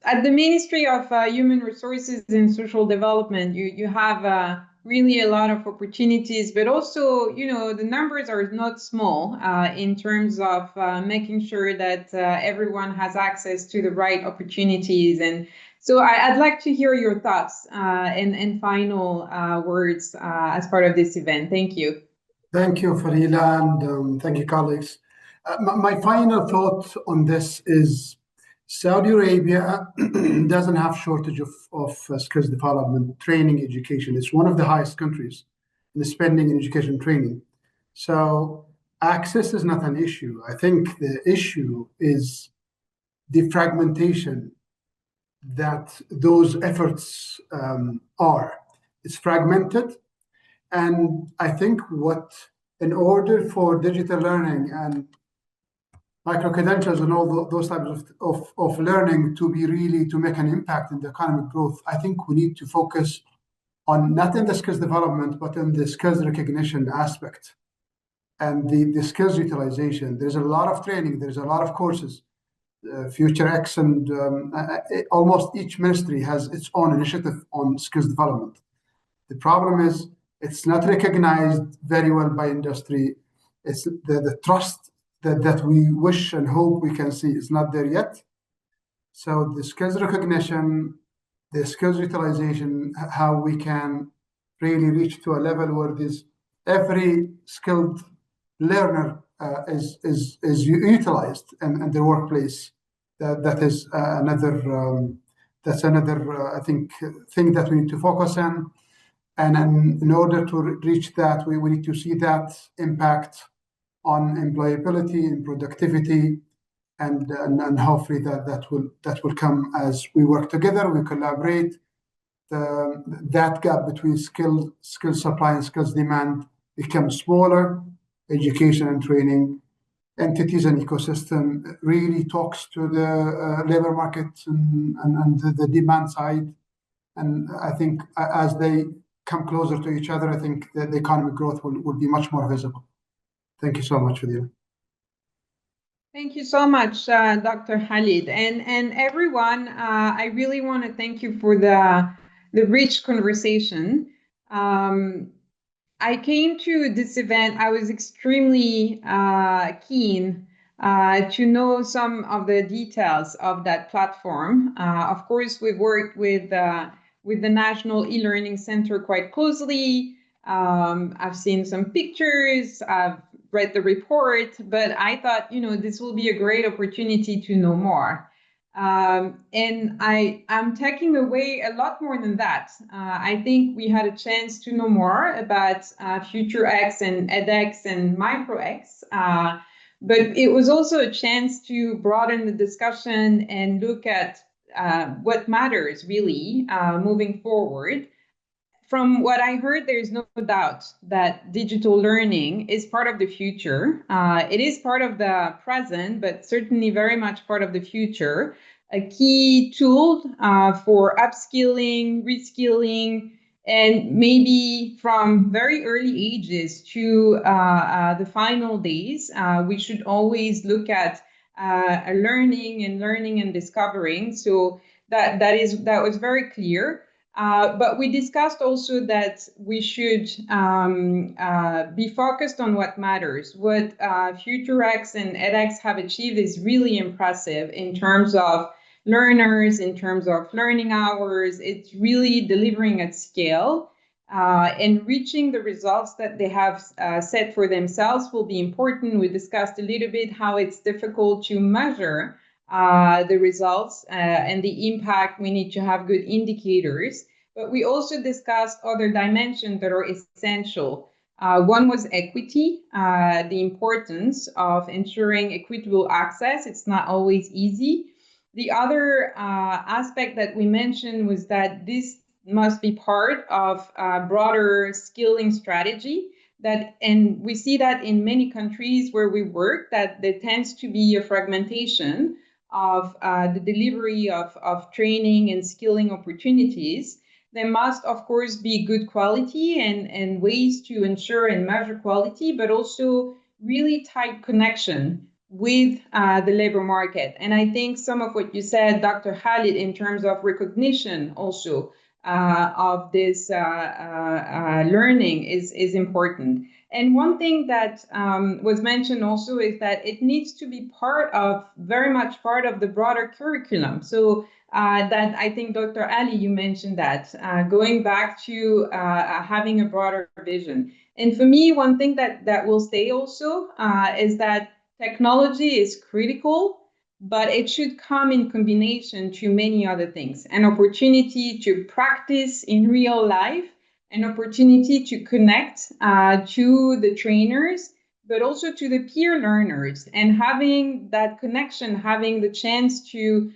A: at the Ministry of Human Resources and Social Development, you have really a lot of opportunities, but also, the numbers are not small in terms of making sure that everyone has access to the right opportunities. And so I'd like to hear your thoughts and final words as part of this event. Thank you.
F: Thank you, Farila, and thank you, colleagues. My final thought on this is Saudi Arabia doesn't have shortage of skills development, training, education. It's one of the highest countries in the spending in education training. So access is not an issue. I think the issue is the fragmentation that those efforts are. It's fragmented. And I think in order for digital learning and micro-credentials and all those types of learning to make an impact in the economic growth, I think we need to focus on not in the skills development, but in the skills recognition aspect and the skills utilization. There's a lot of training, there's a lot of courses. FutureX and almost each ministry has its own initiative on skills development. The problem is it's not recognized very well by industry. It's the trust that we wish and hope we can see is not there yet. So the skills recognition, the skills utilization, how we can really reach to a level where every skilled learner is utilized in their workplace. That is another I think thing that we need to focus on. And in order to reach that, we need to see that impact on employability and productivity, and hopefully that will come as we work together, we collaborate. That gap between skill supply and skills demand becomes smaller. Education and training entities and ecosystem really talks to the labor market and the demand side. And I think as they come closer to each other, I think that the economic growth will be much more visible. Thank you so much, Fadila.
A: Thank you so much, Dr. Khalid. And everyone, I really want to thank you for the rich conversation. I came to this event, I was extremely keen to know some of the details of that platform. Of course, we've worked with the National E-Learning Center quite closely. I've seen some pictures, I've read the report, but I thought, this will be a great opportunity to know more. And I'm taking away a lot more than that. I think we had a chance to know more about FutureX and edX and MicroX, but it was also a chance to broaden the discussion and look at what matters really moving forward. From what I heard, there's no doubt that digital learning is part of the future. It is part of the present, but certainly very much part of the future. A key tool for upskilling, reskilling, and maybe from very early ages to the final days, we should always look at learning and discovering. So that was very clear. But we discussed also that we should be focused on what matters. What FutureX and edX have achieved is really impressive in terms of learners, in terms of learning hours. It's really delivering at scale. And reaching the results that they have set for themselves will be important. We discussed a little bit how it's difficult to measure the results and the impact. We need to have good indicators, but we also discussed other dimensions that are essential. One was equity, the importance of ensuring equitable access. It's not always easy. The other aspect that we mentioned was that this must be part of a broader skilling strategy. And we see that in many countries where we work, that there tends to be a fragmentation of the delivery of training and skilling opportunities. There must, of course, be good quality and ways to ensure and measure quality, but also really tight connection with the labor market. And I think some of what you said, Dr. Khalid, in terms of recognition also of this learning is important. And one thing that was mentioned also is that it needs to be very much part of the broader curriculum. So that I think, Dr. Ali, you mentioned that, going back to having a broader vision. And for me, one thing that will stay also is that technology is critical, but it should come in combination to many other things. An opportunity to practice in real life, an opportunity to connect to the trainers, but also to the peer learners. And having that connection, having the chance to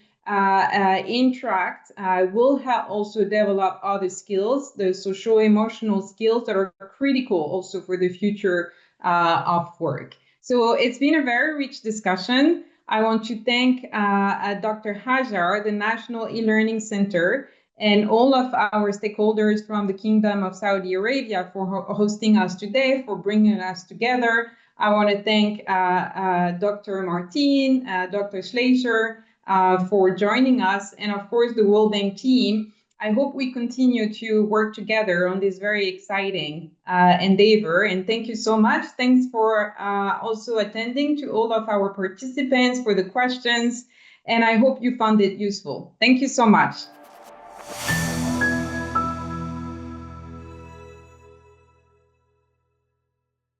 A: interact will help also develop other skills, the social-emotional skills that are critical also for the future of work. So it's been a very rich discussion. I want to thank Dr. Hajar, the National E-Learning Center, and all of our stakeholders from the Kingdom of Saudi Arabia for hosting us today, for bringing us together. I want to thank Dr. Martin, Dr. Schleicher for joining us, and of course the World Bank team. I hope we continue to work together on this very exciting endeavor. And thank you so much. Thanks for also attending, to all of our participants, for the questions. And I hope you found it useful. Thank you so much.